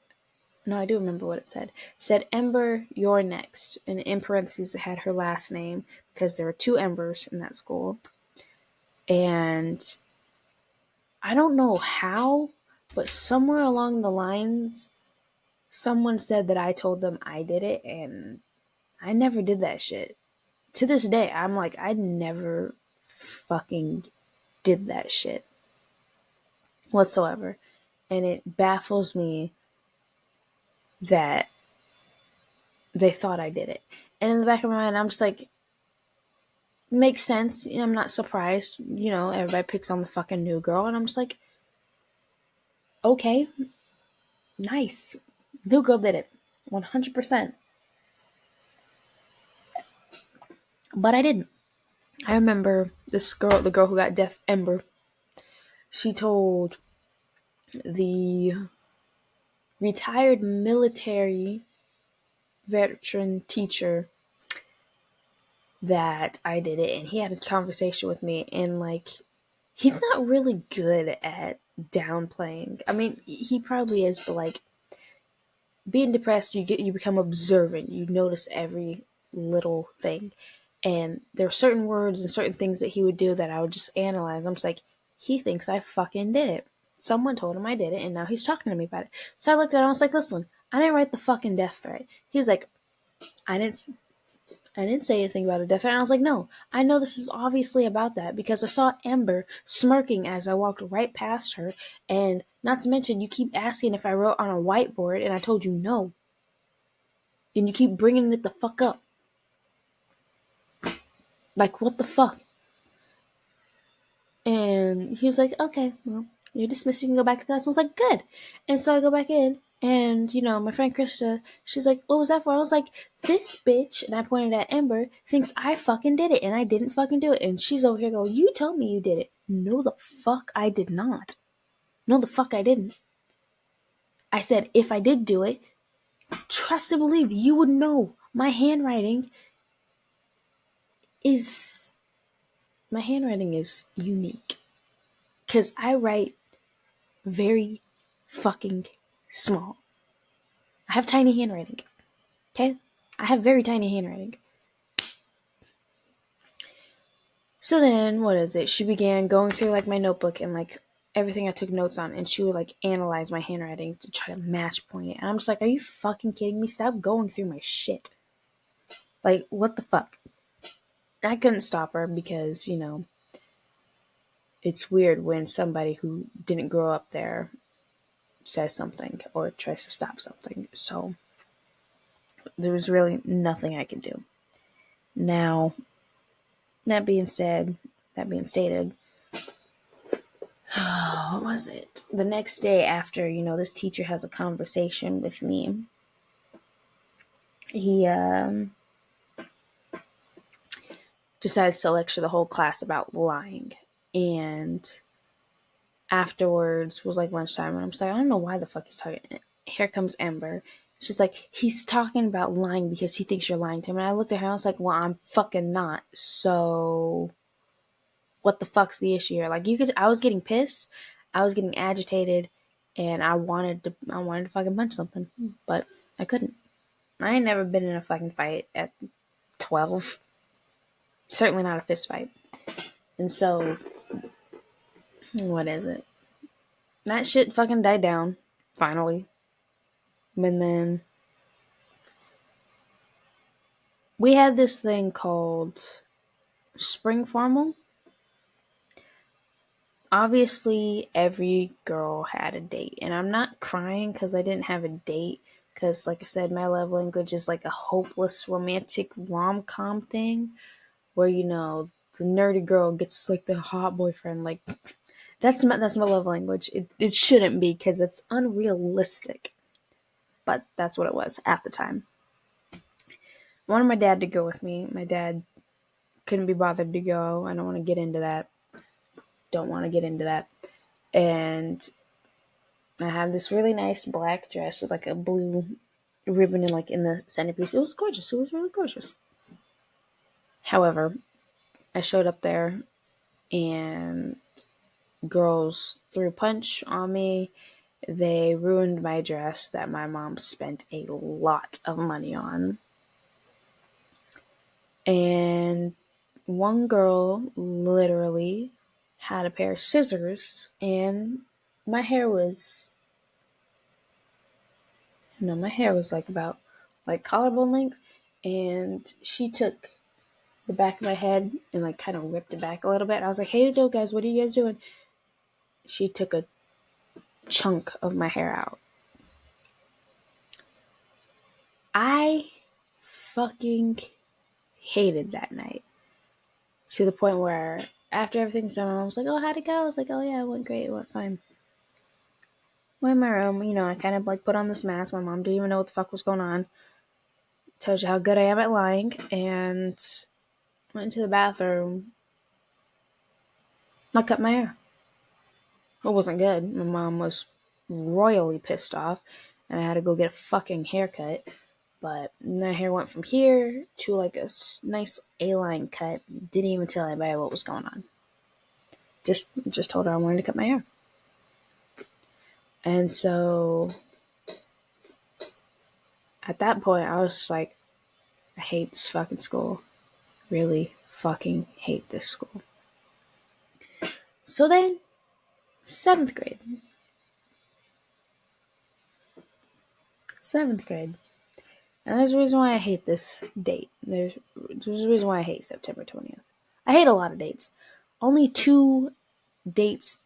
No, I do remember what it said. It said, Ember, you're next. And in parentheses, it had her last name because there were 2 Embers in that school. And I don't know how, but somewhere along the lines, someone said that I told them I did it, and I never did that shit. To this day, I'm like, I never fucking did that shit whatsoever. And it baffles me that they thought I did it. And in the back of my mind, I'm just like, makes sense. I'm not surprised. Everybody picks on the fucking new girl, and I'm just like, okay, nice. New girl did it. 100%. But I didn't. I remember this girl, the girl who got Death Ember, she told the retired military veteran teacher that I did it, and he had a conversation with me, and like, he's not really good at downplaying. I mean, he probably is, but like, being depressed, you become observant. You notice every little thing, and there are certain words and certain things that he would do that I would just analyze. I'm just like, he thinks I fucking did it. Someone told him I did it, and now he's talking to me about it. So I looked at him. I was like, listen, I didn't write the fucking death threat. He's like, I didn't. I didn't say anything about a death threat. And I was like, no, I know this is obviously about that because I saw Ember smirking as I walked right past her. And not to mention, you keep asking if I wrote on a whiteboard, and I told you no. And you keep bringing it the fuck up. Like, what the fuck? And he was like, okay, well, you're dismissed. You can go back to class. I was like, good. And so I go back in, and, my friend Krista, she's like, what was that for? I was like, this bitch, and I pointed at Ember, thinks I fucking did it, and I didn't fucking do it. And she's over here going, you told me you did it. No, the fuck I did not. No, the fuck I didn't. I said, if I did do it, trust and believe you would know my handwriting is unique. Because I write very fucking small. I have tiny handwriting. Okay? I have very tiny handwriting. So then, what is it? She began going through like my notebook and like everything I took notes on, and she would like analyze my handwriting to try to match point it. And I'm just like, are you fucking kidding me? Stop going through my shit. Like, what the fuck? I couldn't stop her because, it's weird when somebody who didn't grow up there says something or tries to stop something. So there was really nothing I could do. Now, that being stated, what was it? The next day after, this teacher has a conversation with me, he decides to lecture the whole class about lying. And afterwards was like lunchtime, and I'm just like, I don't know why the fuck he's talking. Here comes Ember. She's like, he's talking about lying because he thinks you're lying to him. And I looked at her and I was like, well, I'm fucking not. So what the fuck's the issue here? Like, I was getting pissed, I was getting agitated, and I wanted to fucking punch something, but I couldn't. I ain't never been in a fucking fight at 12. Certainly not a fist fight. And so, what is it? That shit fucking died down, finally. And then we had this thing called spring formal. Obviously, every girl had a date. And I'm not crying because I didn't have a date. Because, like I said, my love language is like a hopeless romantic rom-com thing. Where, the nerdy girl gets like the hot boyfriend. Like, that's my love language. It shouldn't be because it's unrealistic. But that's what it was at the time. I wanted my dad to go with me. My dad couldn't be bothered to go. I don't want to get into that. And I have this really nice black dress with like a blue ribbon and like in the centerpiece. It was gorgeous. It was really gorgeous. However, I showed up there and girls threw a punch on me. They ruined my dress that my mom spent a lot of money on. And one girl literally had a pair of scissors, and my hair was like about like collarbone length, and she took the back of my head and like kind of ripped it back a little bit. I was like, hey, guys, what are you guys doing? She took a chunk of my hair out. I fucking hated that night. To the point where after everything's done, I was like, oh, how'd it go? I was like, oh yeah, it went great, it went fine. Went in my room, I kind of like put on this mask. My mom didn't even know what the fuck was going on. Tells you how good I am at lying. And went into the bathroom. I cut my hair. It wasn't good. My mom was royally pissed off, and I had to go get a fucking haircut. But my hair went from here to like a nice A-line cut. Didn't even tell anybody what was going on. Just told her I wanted to cut my hair. And so at that point, I was just like, I hate this fucking school. Really fucking hate this school. So then, 7th grade. 7th grade. And there's a reason why I hate this date. There's a reason why I hate September 20th. I hate a lot of dates. Only 2 dates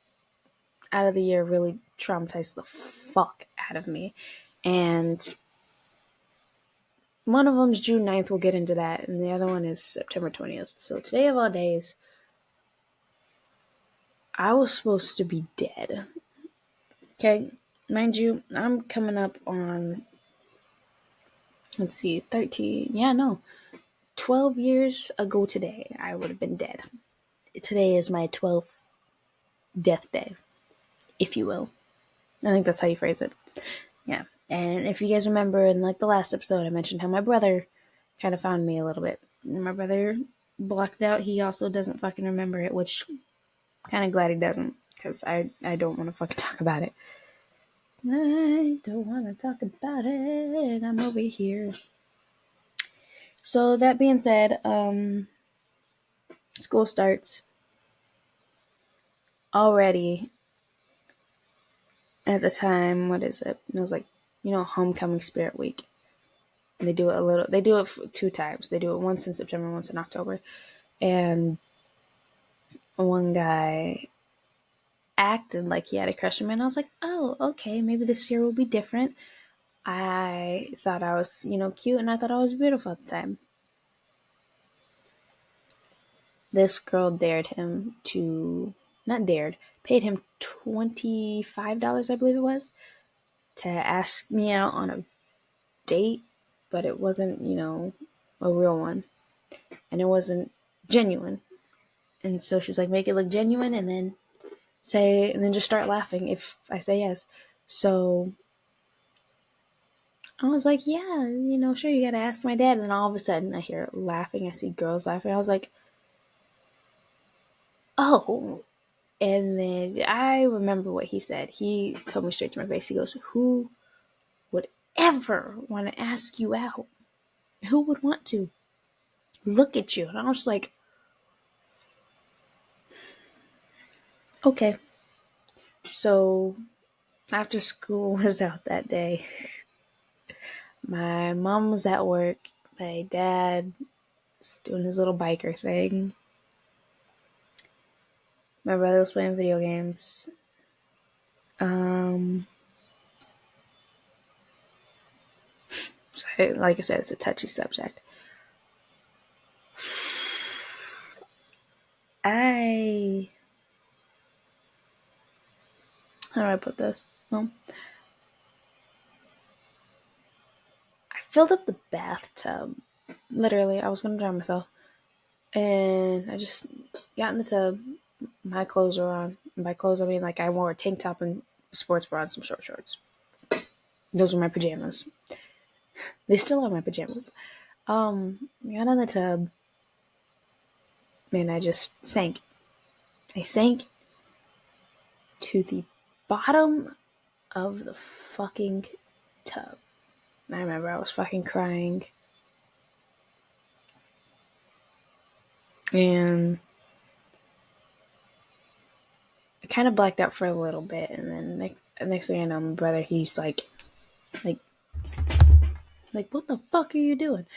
out of the year really traumatized the fuck out of me. And one of them's June 9th. We'll get into that. And the other one is September 20th. So today of all days, I was supposed to be dead. Okay? Mind you, I'm coming up on, 12 years ago today, I would have been dead. Today is my 12th death day, if you will. I think that's how you phrase it. Yeah. And if you guys remember in like the last episode, I mentioned how my brother kind of found me a little bit. My brother blocked it out. He also doesn't fucking remember it, which I'm kind of glad he doesn't, because I don't want to fucking talk about it. I don't want to talk about it. I'm over here. So that being said, school starts already. At the time, what is it? It was like, homecoming spirit week. And they do it 2 times. They do it once in September, once in October. And one guy acted like he had a crush on me, and I was like, oh, okay, maybe this year will be different. I thought I was, cute, and I thought I was beautiful at the time. This girl paid him $25, I believe it was, to ask me out on a date, but it wasn't, a real one. And it wasn't genuine. And so she's like, make it look genuine, and then just start laughing if I say yes. So I was like, yeah, sure, you gotta ask my dad. And then all of a sudden I hear laughing. I see girls laughing. I was like, oh. And then I remember what he said. He told me straight to my face. He goes, who would ever want to ask you out? Who would want to look at you? And I was like, okay. So after school was out that day, my mom was at work. My dad was doing his little biker thing. My brother was playing video games. So like I said, it's a touchy subject. How do I put this? Well, I filled up the bathtub. Literally, I was going to drown myself. And I just got in the tub. My clothes were on. And by clothes, I mean like I wore a tank top and sports bra and some short shorts. Those were my pajamas. They still are my pajamas. I got in the tub. And I just sank. I sank to the bottom of the fucking tub. And I remember I was fucking crying. And I kind of blacked out for a little bit. And then next thing I know, my brother, he's like, what the fuck are you doing?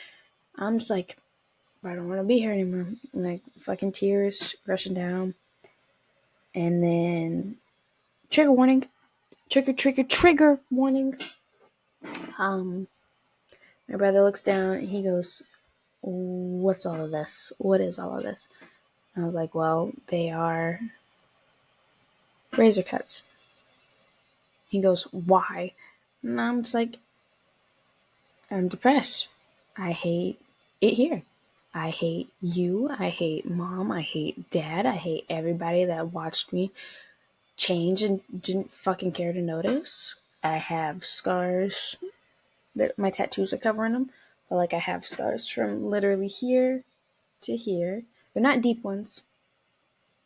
I'm just like, I don't want to be here anymore. And like fucking tears rushing down. And then trigger warning. Trigger warning. My brother looks down and he goes, what's all of this? What is all of this? I was like, well, they are razor cuts. He goes, why? And I'm just like, I'm depressed. I hate it here. I hate you. I hate mom. I hate dad. I hate everybody that watched me change and didn't fucking care to notice. I have scars that my tattoos are covering them. But like I have scars from literally here to here. They're not deep ones,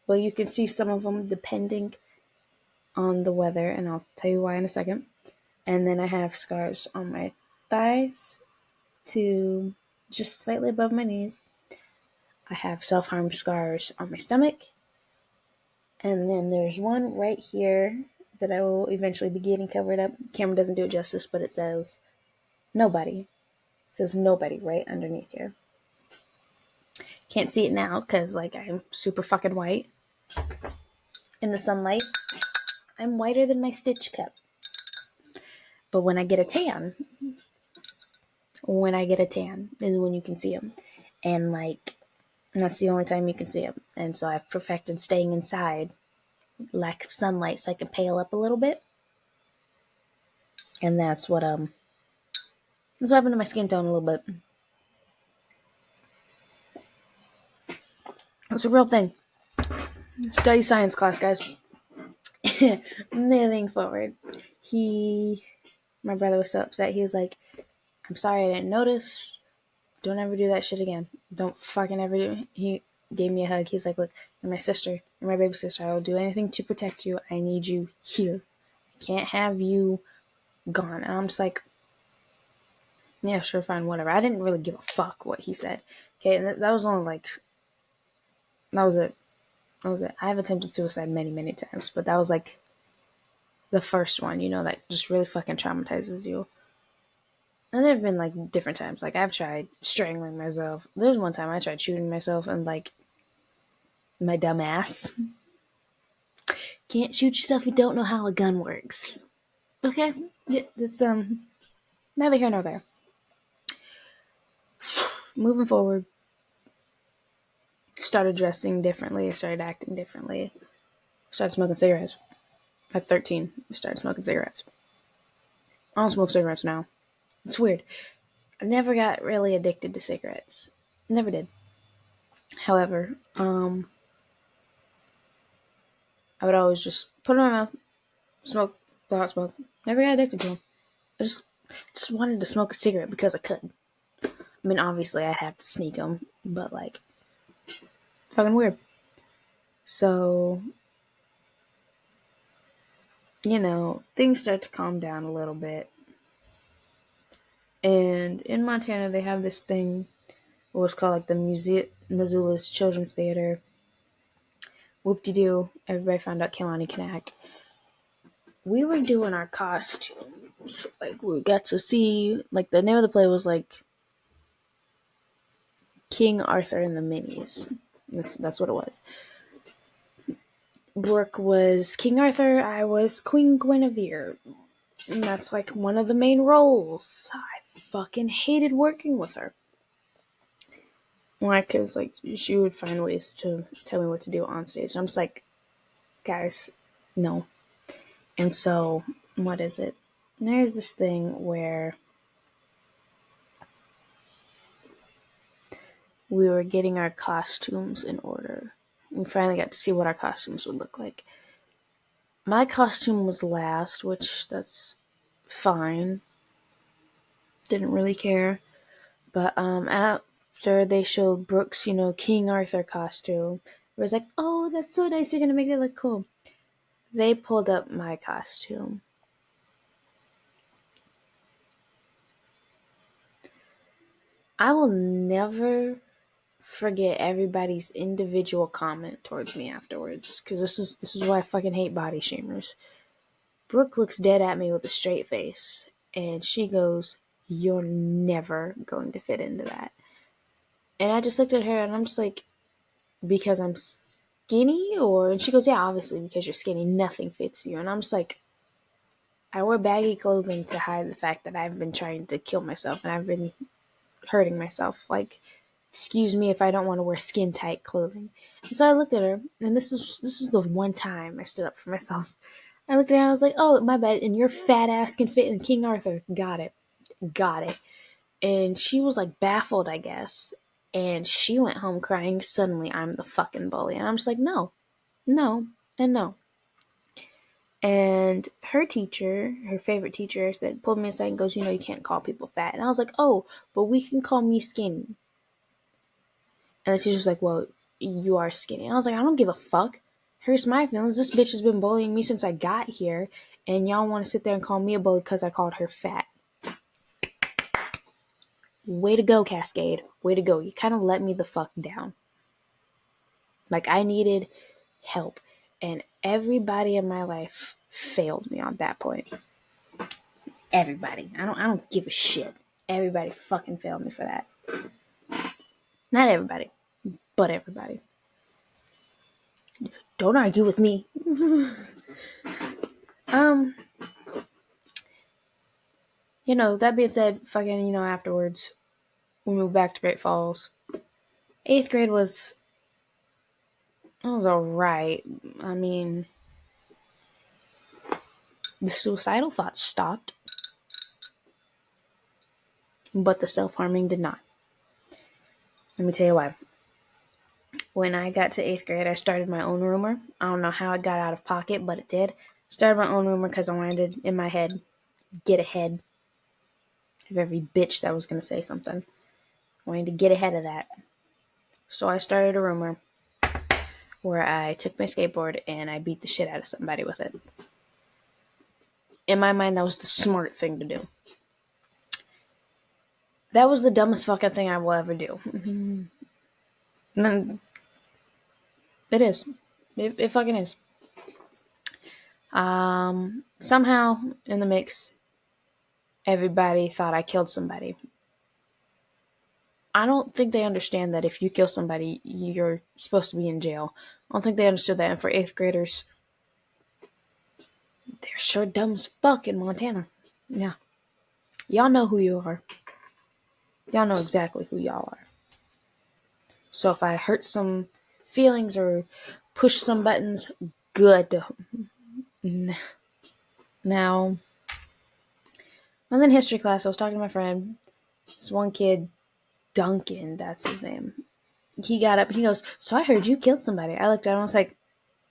but you can see some of them depending on the weather, and I'll tell you why in a second. And then I have scars on my thighs to just slightly above my knees. I have self-harm scars on my stomach. And then there's one right here that I will eventually be getting covered up. Camera doesn't do it justice, but it says nobody. It says nobody right underneath here. Can't see it now because like I'm super fucking white. In the sunlight, I'm whiter than my Stitch cup. But when I get a tan is when you can see them. And like, that's the only time you can see them. And so I've perfected staying inside, lack of sunlight, so I can pale up a little bit. And that's what happened to my skin tone a little bit. It's a real thing. Study science class, guys. Moving forward. My brother was so upset. He was like, I'm sorry I didn't notice. Don't ever do that shit again. Don't fucking ever do it. He gave me a hug. He's like, look, you're my sister. You're my baby sister. I will do anything to protect you. I need you here. I can't have you gone. And I'm just like, yeah, sure, fine, whatever. I didn't really give a fuck what he said. Okay, and that was only like, that was it. That was it. I have attempted suicide many, many times, but that was like the first one, that just really fucking traumatizes you. And there have been like different times. Like I've tried strangling myself. There's one time I tried shooting myself, and like my dumb ass can't shoot yourself if you don't know how a gun works. Okay, it's neither here nor there. Moving forward, started dressing differently. I started acting differently. Started smoking cigarettes. At 13, I started smoking cigarettes. I don't smoke cigarettes now. It's weird. I never got really addicted to cigarettes. Never did. However, I would always just put them in my mouth, smoke, go out, smoke. Never got addicted to them. I just wanted to smoke a cigarette because I could. I mean, obviously, I'd have to sneak them, but like, fucking weird. So, things start to calm down a little bit. And in Montana, they have this thing, what's called like the Missoula's Children's Theater. Whoop-de-doo, everybody found out Kehlani can act. We were doing our costumes. Like, we got to see, like, the name of the play was like King Arthur and the Minis. That's what it was. Brooke was King Arthur, I was Queen Guinevere. And that's like one of the main roles. I fucking hated working with her. Why? Because like she would find ways to tell me what to do on stage. I'm just like, guys, no. And so, what is it? There's this thing where we were getting our costumes in order. We finally got to see what our costumes would look like. My costume was last, which that's fine. Didn't really care. But after they showed Brooke's, King Arthur costume, it was like, oh, that's so nice. You're going to make that look cool. They pulled up my costume. I will never forget everybody's individual comment towards me afterwards, because this is why I fucking hate body shamers. Brooke looks dead at me with a straight face, and she goes, "You're never going to fit into that." And I just looked at her, and I'm just like, because I'm skinny? And she goes, yeah, obviously, because you're skinny, nothing fits you. And I'm just like, I wear baggy clothing to hide the fact that I've been trying to kill myself, and I've been hurting myself. Like, excuse me if I don't want to wear skin tight clothing. And so I looked at her, and this is the one time I stood up for myself. I looked at her and I was like, oh, my bad, and your fat ass can fit in King Arthur. Got it. Got it. And she was like baffled, I guess. And she went home crying, suddenly I'm the fucking bully. And I'm just like, no, no, and no. And her teacher, her favorite teacher, said, pulled me aside and goes, you can't call people fat. And I was like, oh, but we can call me skinny. And the teacher's like, well, you are skinny. And I was like, I don't give a fuck. Hurts my feelings. This bitch has been bullying me since I got here. And y'all want to sit there and call me a bully because I called her fat. Way to go, Cascade. Way to go. You kind of let me the fuck down. Like, I needed help. And everybody in my life failed me on that point. Everybody. I don't give a shit. Everybody fucking failed me for that. Not everybody, but everybody. Don't argue with me. That being said, fucking, afterwards, we moved back to Great Falls. 8th grade was alright. I mean, the suicidal thoughts stopped, but the self-harming did not. Let me tell you why. When I got to 8th grade, I started my own rumor. I don't know how it got out of pocket, but it did. Started my own rumor because I wanted to, in my head, get ahead of every bitch that was going to say something. I wanted to get ahead of that. So I started a rumor where I took my skateboard and I beat the shit out of somebody with it. In my mind, that was the smart thing to do. That was the dumbest fucking thing I will ever do. And then it is. It fucking is. Somehow, in the mix, everybody thought I killed somebody. I don't think they understand that if you kill somebody, you're supposed to be in jail. I don't think they understood that. And for 8th graders, they're sure dumb as fuck in Montana. Yeah. Y'all know who you are. Y'all know exactly who y'all are. So if I hurt some feelings or push some buttons, good. Now, I was in history class. I was talking to my friend. This one kid, Duncan, that's his name. He got up and he goes, so I heard you killed somebody. I looked at him and I was like,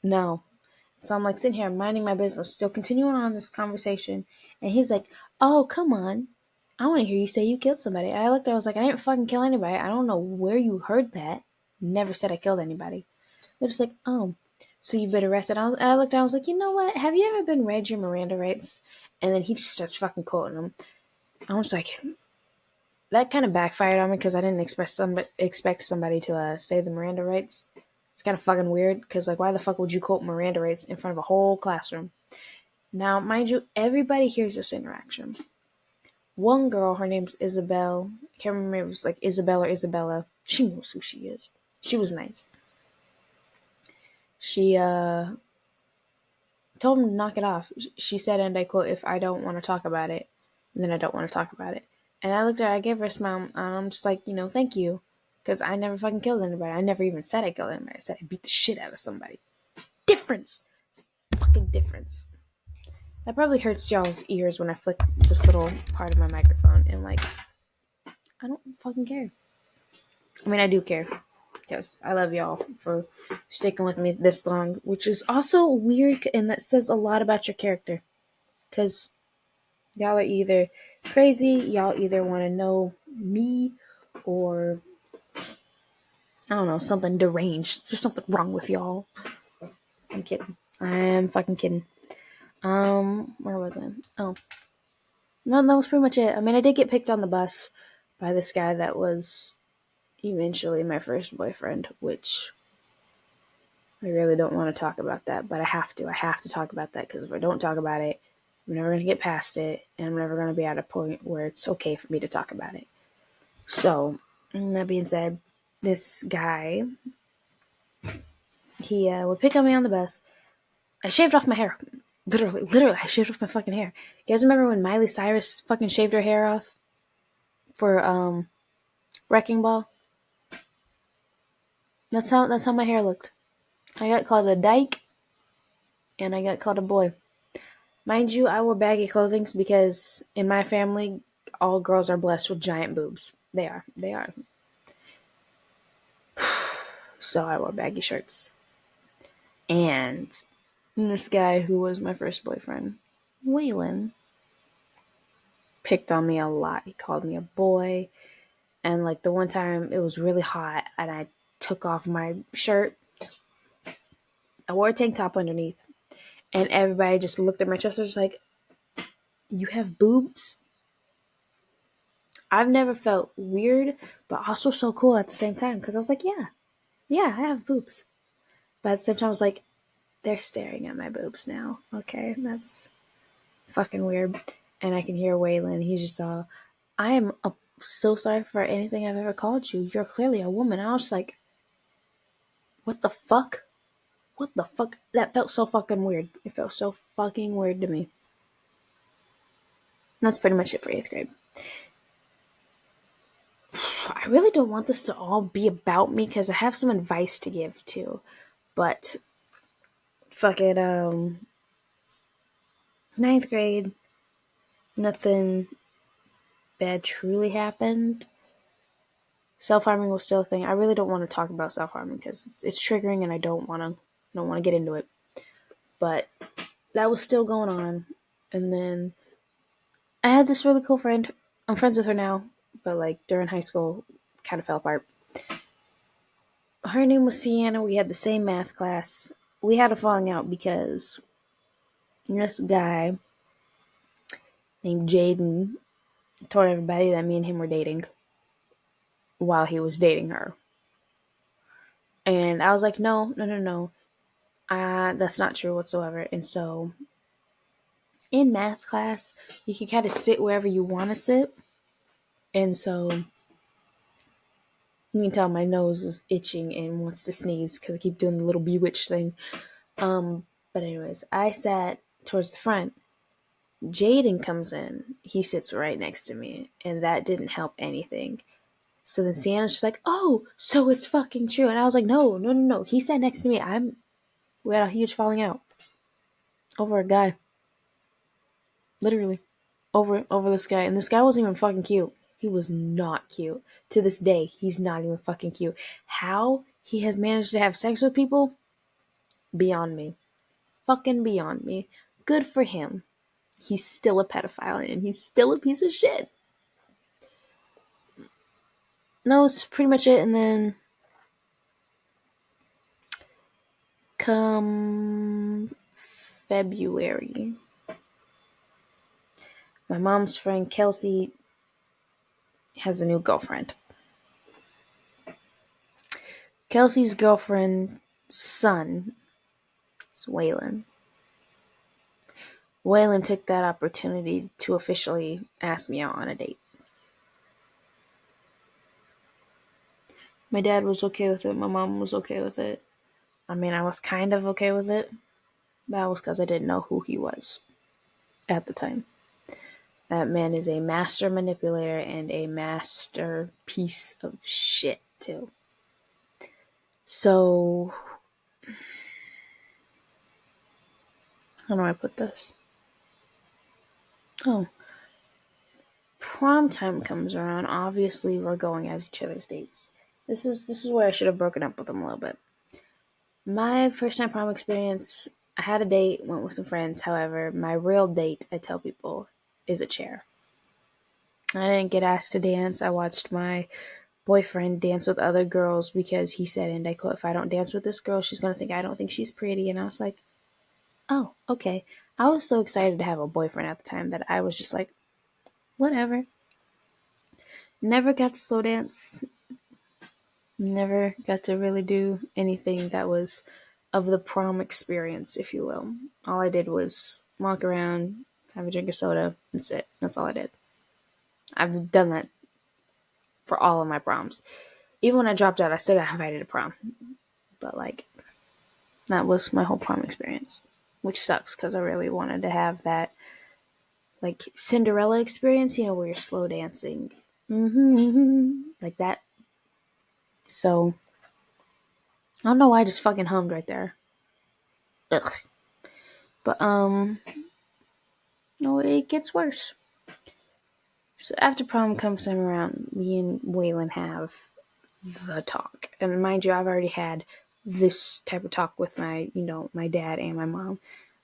no. So I'm like sitting here minding my business, still continuing on this conversation. And he's like, oh, come on. I want to hear you say you killed somebody. And I looked at him, I was like, I didn't fucking kill anybody. I don't know where you heard that. Never said I killed anybody. They're just like, oh, so you've been arrested. I looked at him, I was like, you know what? Have you ever been read your Miranda rights? And then he just starts fucking quoting them. I was like, that kind of backfired on me because I didn't expect somebody to say the Miranda rights. It's kind of fucking weird because, like, why the fuck would you quote Miranda rights in front of a whole classroom? Now, mind you, everybody hears this interaction. One girl, her name's Isabel. I can't remember if it was like Isabel or Isabella. She knows who she is. She was nice. She told him to knock it off. She said, and I quote, if I don't want to talk about it, then I don't want to talk about it. And I looked at her, I gave her a smile, and I'm just like, thank you. Because I never fucking killed anybody. I never even said I killed anybody. I said I beat the shit out of somebody. Difference! Fucking difference. That probably hurts y'all's ears when I flick this little part of my microphone. And, like, I don't fucking care. I mean, I do care. Because I love y'all for sticking with me this long. Which is also weird, and that says a lot about your character. Because y'all are either crazy, y'all either want to know me, or I don't know, something deranged. There's something wrong with y'all. I'm kidding. I'm fucking kidding. Where was I? Oh. No, that was pretty much it. I mean, I did get picked on the bus by this guy that was eventually my first boyfriend, which I really don't want to talk about that, but I have to. I have to talk about that because if I don't talk about it, I'm never going to get past it, and I'm never going to be at a point where it's okay for me to talk about it. So, that being said, this guy, he would pick on me on the bus. I shaved off my hair. Literally, I shaved off my fucking hair. You guys remember when Miley Cyrus fucking shaved her hair off for Wrecking Ball? That's how my hair looked. I got called a dyke, and I got called a boy. Mind you, I wore baggy clothing because in my family, all girls are blessed with giant boobs. They are. They are. So I wore baggy shirts. And this guy who was my first boyfriend, Waylon, picked on me a lot. He called me a boy. And like the one time it was really hot and I took off my shirt, I wore a tank top underneath. And everybody just looked at my chest and was like, "You have boobs?" I've never felt weird, but also so cool at the same time. Because I was like, yeah, I have boobs. But at the same time, I was like, they're staring at my boobs now. Okay, that's fucking weird. And I can hear Waylon. He's just all, I am so sorry for anything I've ever called you. You're clearly a woman. And I was just like, what the fuck? What the fuck? That felt so fucking weird. It felt so fucking weird to me. And that's pretty much it for 8th grade. I really don't want this to all be about me because I have some advice to give too. But fuck it, 9th grade, nothing bad truly happened. Self-harming was still a thing. I really don't want to talk about self-harming because it's triggering and I don't want to get into it. But that was still going on. And then I had this really cool friend. I'm friends with her now, but like during high school, kind of fell apart. Her name was Sienna. We had the same math class. We had a falling out because this guy named Jaden told everybody that me and him were dating while he was dating her. And I was like, no. That's not true whatsoever. And so in math class, you can kind of sit wherever you want to sit. And so you can tell my nose is itching and wants to sneeze because I keep doing the little bewitched thing. But anyways, I sat towards the front. Jaden comes in. He sits right next to me, and that didn't help anything. So then Sienna's just like, "Oh, so it's fucking true." And I was like, "No. He sat next to me. We had a huge falling out over a guy, literally over this guy, and this guy wasn't even fucking cute. He was not cute. To this day, he's not even fucking cute. How he has managed to have sex with people, beyond me, fucking beyond me. Good for him. He's still a pedophile and he's still a piece of shit. And that was pretty much it. And then come February, my mom's friend Kelsey has a new girlfriend. Kelsey's girlfriend's son is Waylon. Waylon took that opportunity to officially ask me out on a date. My dad was okay with it. My mom was okay with it. I mean, I was kind of okay with it. That was because I didn't know who he was at the time. That man is a master manipulator and a master piece of shit, too. So, how do I put this? Oh, prom time comes around. Obviously, we're going as each other's dates. This is where I should have broken up with him a little bit. My first time prom experience, I had a date, went with some friends. However, my real date, I tell people, is a chair. I didn't get asked to dance. I watched my boyfriend dance with other girls because he said, and I quote, "If I don't dance with this girl, she's going to think I don't think she's pretty." And I was like, oh, okay. I was so excited to have a boyfriend at the time that I was just like, whatever. Never got to slow dance. Never got to really do anything that was of the prom experience, if you will. All I did was walk around, have a drink of soda, and sit. That's all I did. I've done that for all of my proms. Even when I dropped out, I still got invited to prom. But like, that was my whole prom experience, which sucks because I really wanted to have that like Cinderella experience, where you're slow dancing, like that. So I don't know why I just fucking hummed right there. Ugh. But, no, it gets worse. So after prom comes time around, me and Waylon have the talk. And mind you, I've already had this type of talk with my, my dad and my mom.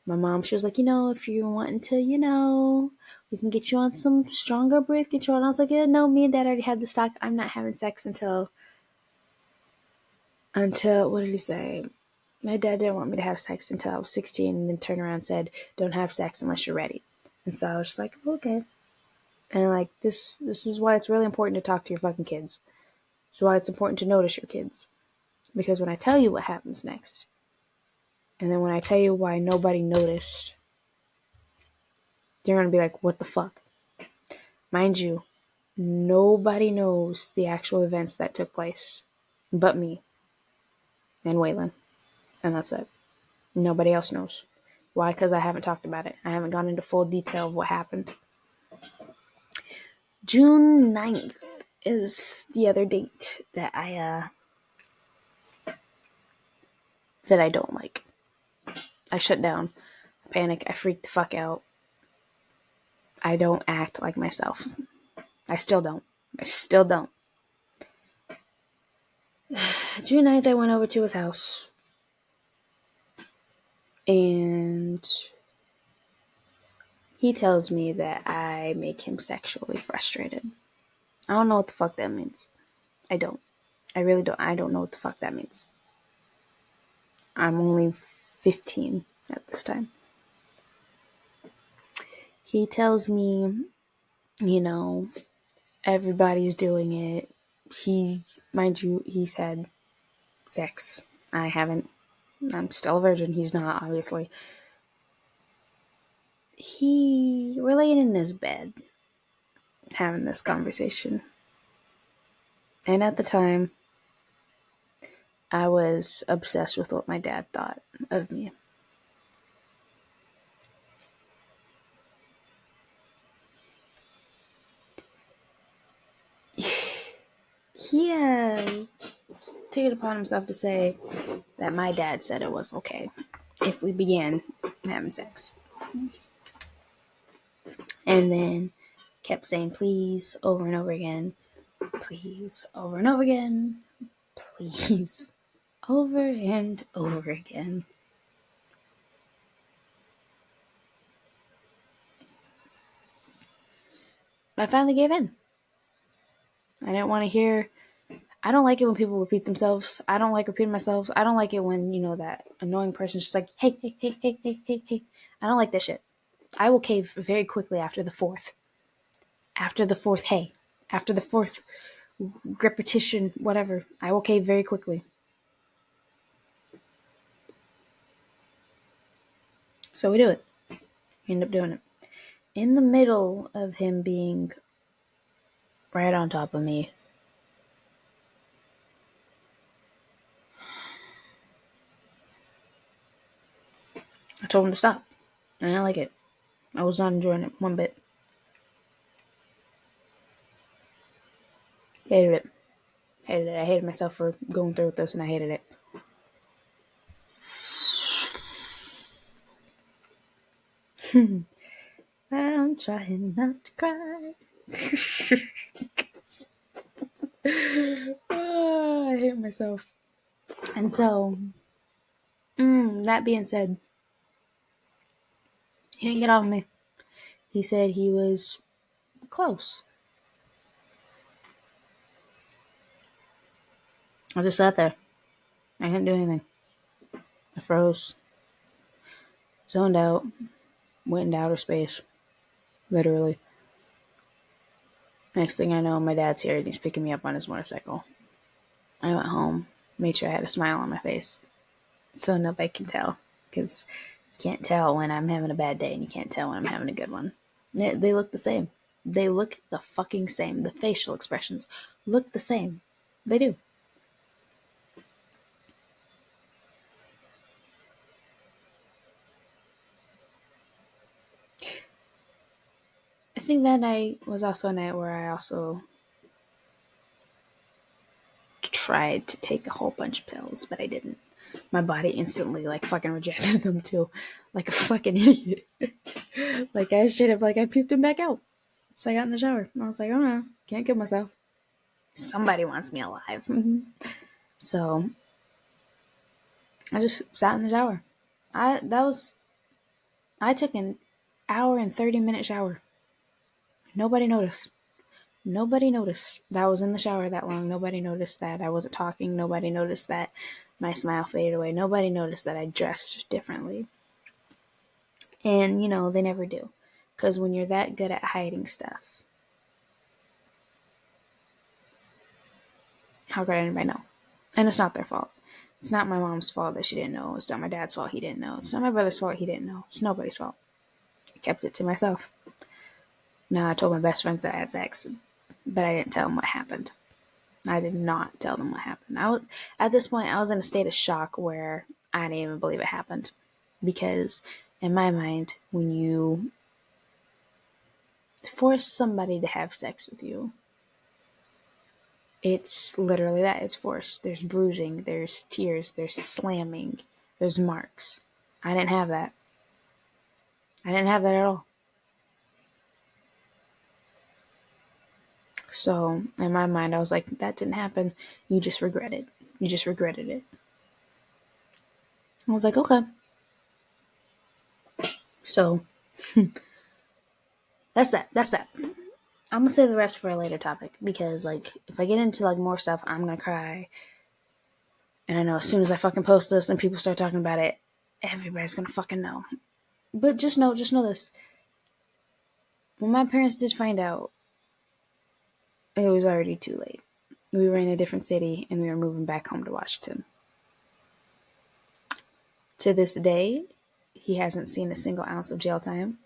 My mom, she was like, if you're wanting to, we can get you on some stronger birth control. And I was like, yeah, no, me and dad already had this talk. I'm not having sex until, what did he say? My dad didn't want me to have sex until I was 16 and then turned around and said, don't have sex unless you're ready. And so I was just like, okay. And like, this is why it's really important to talk to your fucking kids. It's why it's important to notice your kids. Because when I tell you what happens next, and then when I tell you why nobody noticed, you're going to be like, what the fuck? Mind you, nobody knows the actual events that took place but me and Waylon. And that's it. Nobody else knows. Why? Because I haven't talked about it. I haven't gone into full detail of what happened. June 9th is the other date that I don't like. I shut down. I panic. I freak the fuck out. I don't act like myself. I still don't. June 9th, I went over to his house. And he tells me that I make him sexually frustrated. I don't know what the fuck that means. I don't. I really don't. I don't know what the fuck that means. I'm only 15 at this time. He tells me, everybody's doing it. Mind you, he's had sex. I haven't. I'm still a virgin. He's not, obviously. We're laying in his bed having this conversation. And at the time, I was obsessed with what my dad thought of me. He took it upon himself to say that my dad said it was okay if we began having sex. And then kept saying please over and over again. Please over and over again. Please over and over again. I finally gave in. I didn't want to hear. I don't like it when people repeat themselves. I don't like repeating myself. I don't like it when, that annoying person's just like, hey, hey, hey, hey, hey, hey, hey. I don't like that shit. I will cave very quickly after the fourth. After the fourth, hey. After the fourth repetition, whatever. I will cave very quickly. So we do it. We end up doing it. In the middle of him being right on top of me, I told him to stop. And I didn't like it. I was not enjoying it one bit. Hated it. Hated it. I hated myself for going through with this, and I hated it. I'm trying not to cry. I hate myself. And so, that being said, he didn't get off of me. He said he was close. I just sat there. I didn't do anything. I froze. Zoned out. Went into outer space. Literally. Next thing I know, my dad's here and he's picking me up on his motorcycle. I went home. Made sure I had a smile on my face. So nobody can tell. Because you can't tell when I'm having a bad day and you can't tell when I'm having a good one. They look the same. They look the fucking same. The facial expressions look the same. They do. I think that night was also a night where I also tried to take a whole bunch of pills, but I didn't. My body instantly like fucking rejected them too, like a fucking idiot. Like I straight up like I puked them back out. So I got in the shower and I was like, oh no, can't kill myself. Somebody wants me alive. So I just sat in the shower. I took an hour and 30-minute shower. Nobody noticed. Nobody noticed that I was in the shower that long. Nobody noticed that I wasn't talking. Nobody noticed that my smile faded away. Nobody noticed that I dressed differently. And, they never do. Because when you're that good at hiding stuff, how could anybody know? And it's not their fault. It's not my mom's fault that she didn't know. It's not my dad's fault he didn't know. It's not my brother's fault he didn't know. It's nobody's fault. I kept it to myself. Now, I told my best friends that I had sex, but I didn't tell them what happened. I did not tell them what happened. At this point, I was in a state of shock where I didn't even believe it happened. Because in my mind, when you force somebody to have sex with you, it's literally that. It's forced. There's bruising, there's tears, there's slamming, there's marks. I didn't have that. I didn't have that at all. So in my mind, I was like, that didn't happen. You just regret it. You just regretted it. I was like, okay. So that's that. I'm gonna save the rest for a later topic because, like, if I get into like more stuff, I'm gonna cry. And I know as soon as I fucking post this and people start talking about it, everybody's gonna fucking know. But just know this. When my parents did find out, it was already too late. We were in a different city and we were moving back home to Washington. To this day, he hasn't seen a single ounce of jail time.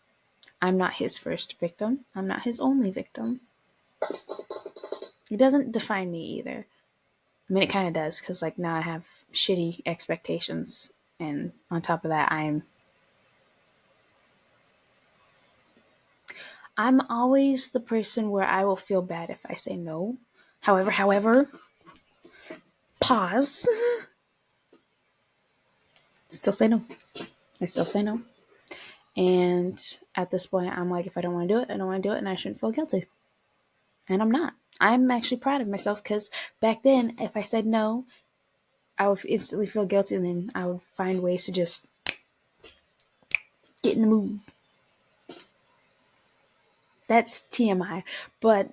I'm not his first victim. I'm not his only victim. It doesn't define me either. I mean, it kind of does, because like now I have shitty expectations, and on top of that, I'm always the person where I will feel bad if I say no. However, pause. Still say no. I still say no. And at this point, I'm like, if I don't want to do it, I don't want to do it, and I shouldn't feel guilty. And I'm not. I'm actually proud of myself because back then, if I said no, I would instantly feel guilty, and then I would find ways to just get in the mood. That's TMI, but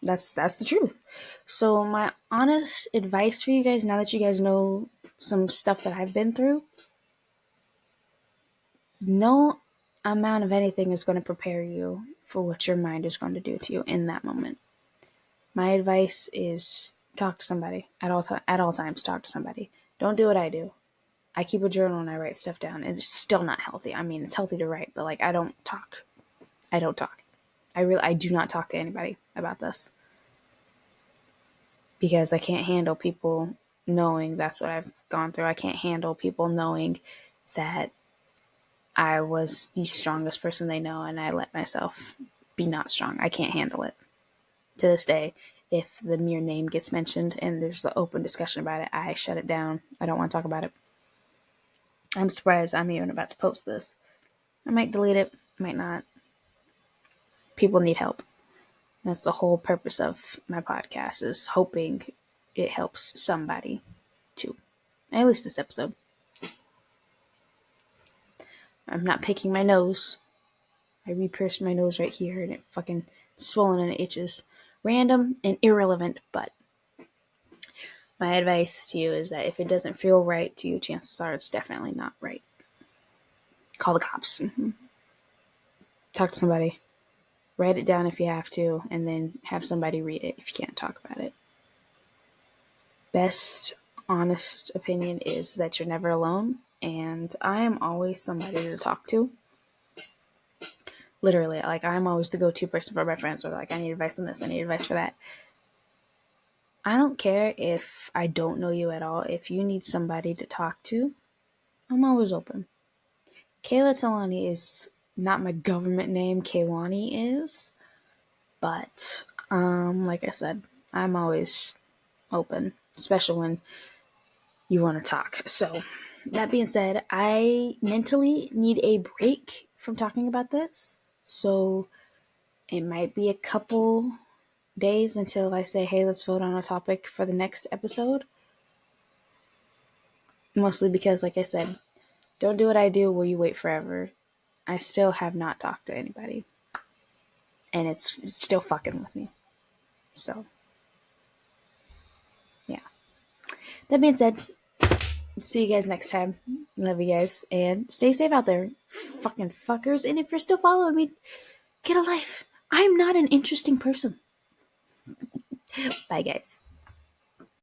that's the truth. So my honest advice for you guys, now that you guys know some stuff that I've been through, no amount of anything is going to prepare you for what your mind is going to do to you in that moment. My advice is talk to somebody at all times. Talk to somebody. Don't do what I do. I keep a journal and I write stuff down, and it's still not healthy. I mean, it's healthy to write, but like I don't talk. I do not talk to anybody about this because I can't handle people knowing that's what I've gone through. I can't handle people knowing that I was the strongest person they know and I let myself be not strong. I can't handle it. To this day, if the mere name gets mentioned and there's an open discussion about it, I shut it down. I don't want to talk about it. I'm surprised I'm even about to post this. I might delete it, might not. People need help. That's the whole purpose of my podcast, is hoping it helps somebody too. At least this episode. I'm not picking my nose. I re-pierced my nose right here and it fucking swollen and it itches. Random and irrelevant, but my advice to you is that if it doesn't feel right to you, chances are it's definitely not right. Call the cops. Talk to somebody. Write it down if you have to, and then have somebody read it if you can't talk about it. Best honest opinion is that you're never alone, and I am always somebody to talk to. Literally, like I'm always the go-to person for my friends, or like I need advice on this, I need advice for that. I don't care if I don't know you at all. If you need somebody to talk to, I'm always open. Kayla Talani is not my government name. Kaylani is. But, like I said, I'm always open, especially when you want to talk. So, that being said, I mentally need a break from talking about this. So, it might be a couple days until I say, hey, let's vote on a topic for the next episode. Mostly because, like I said, don't do what I do where you wait forever. I still have not talked to anybody. And it's still fucking with me. So, yeah. That being said, see you guys next time. Love you guys. And stay safe out there, fucking fuckers. And if you're still following me, get a life. I'm not an interesting person. Bye, guys.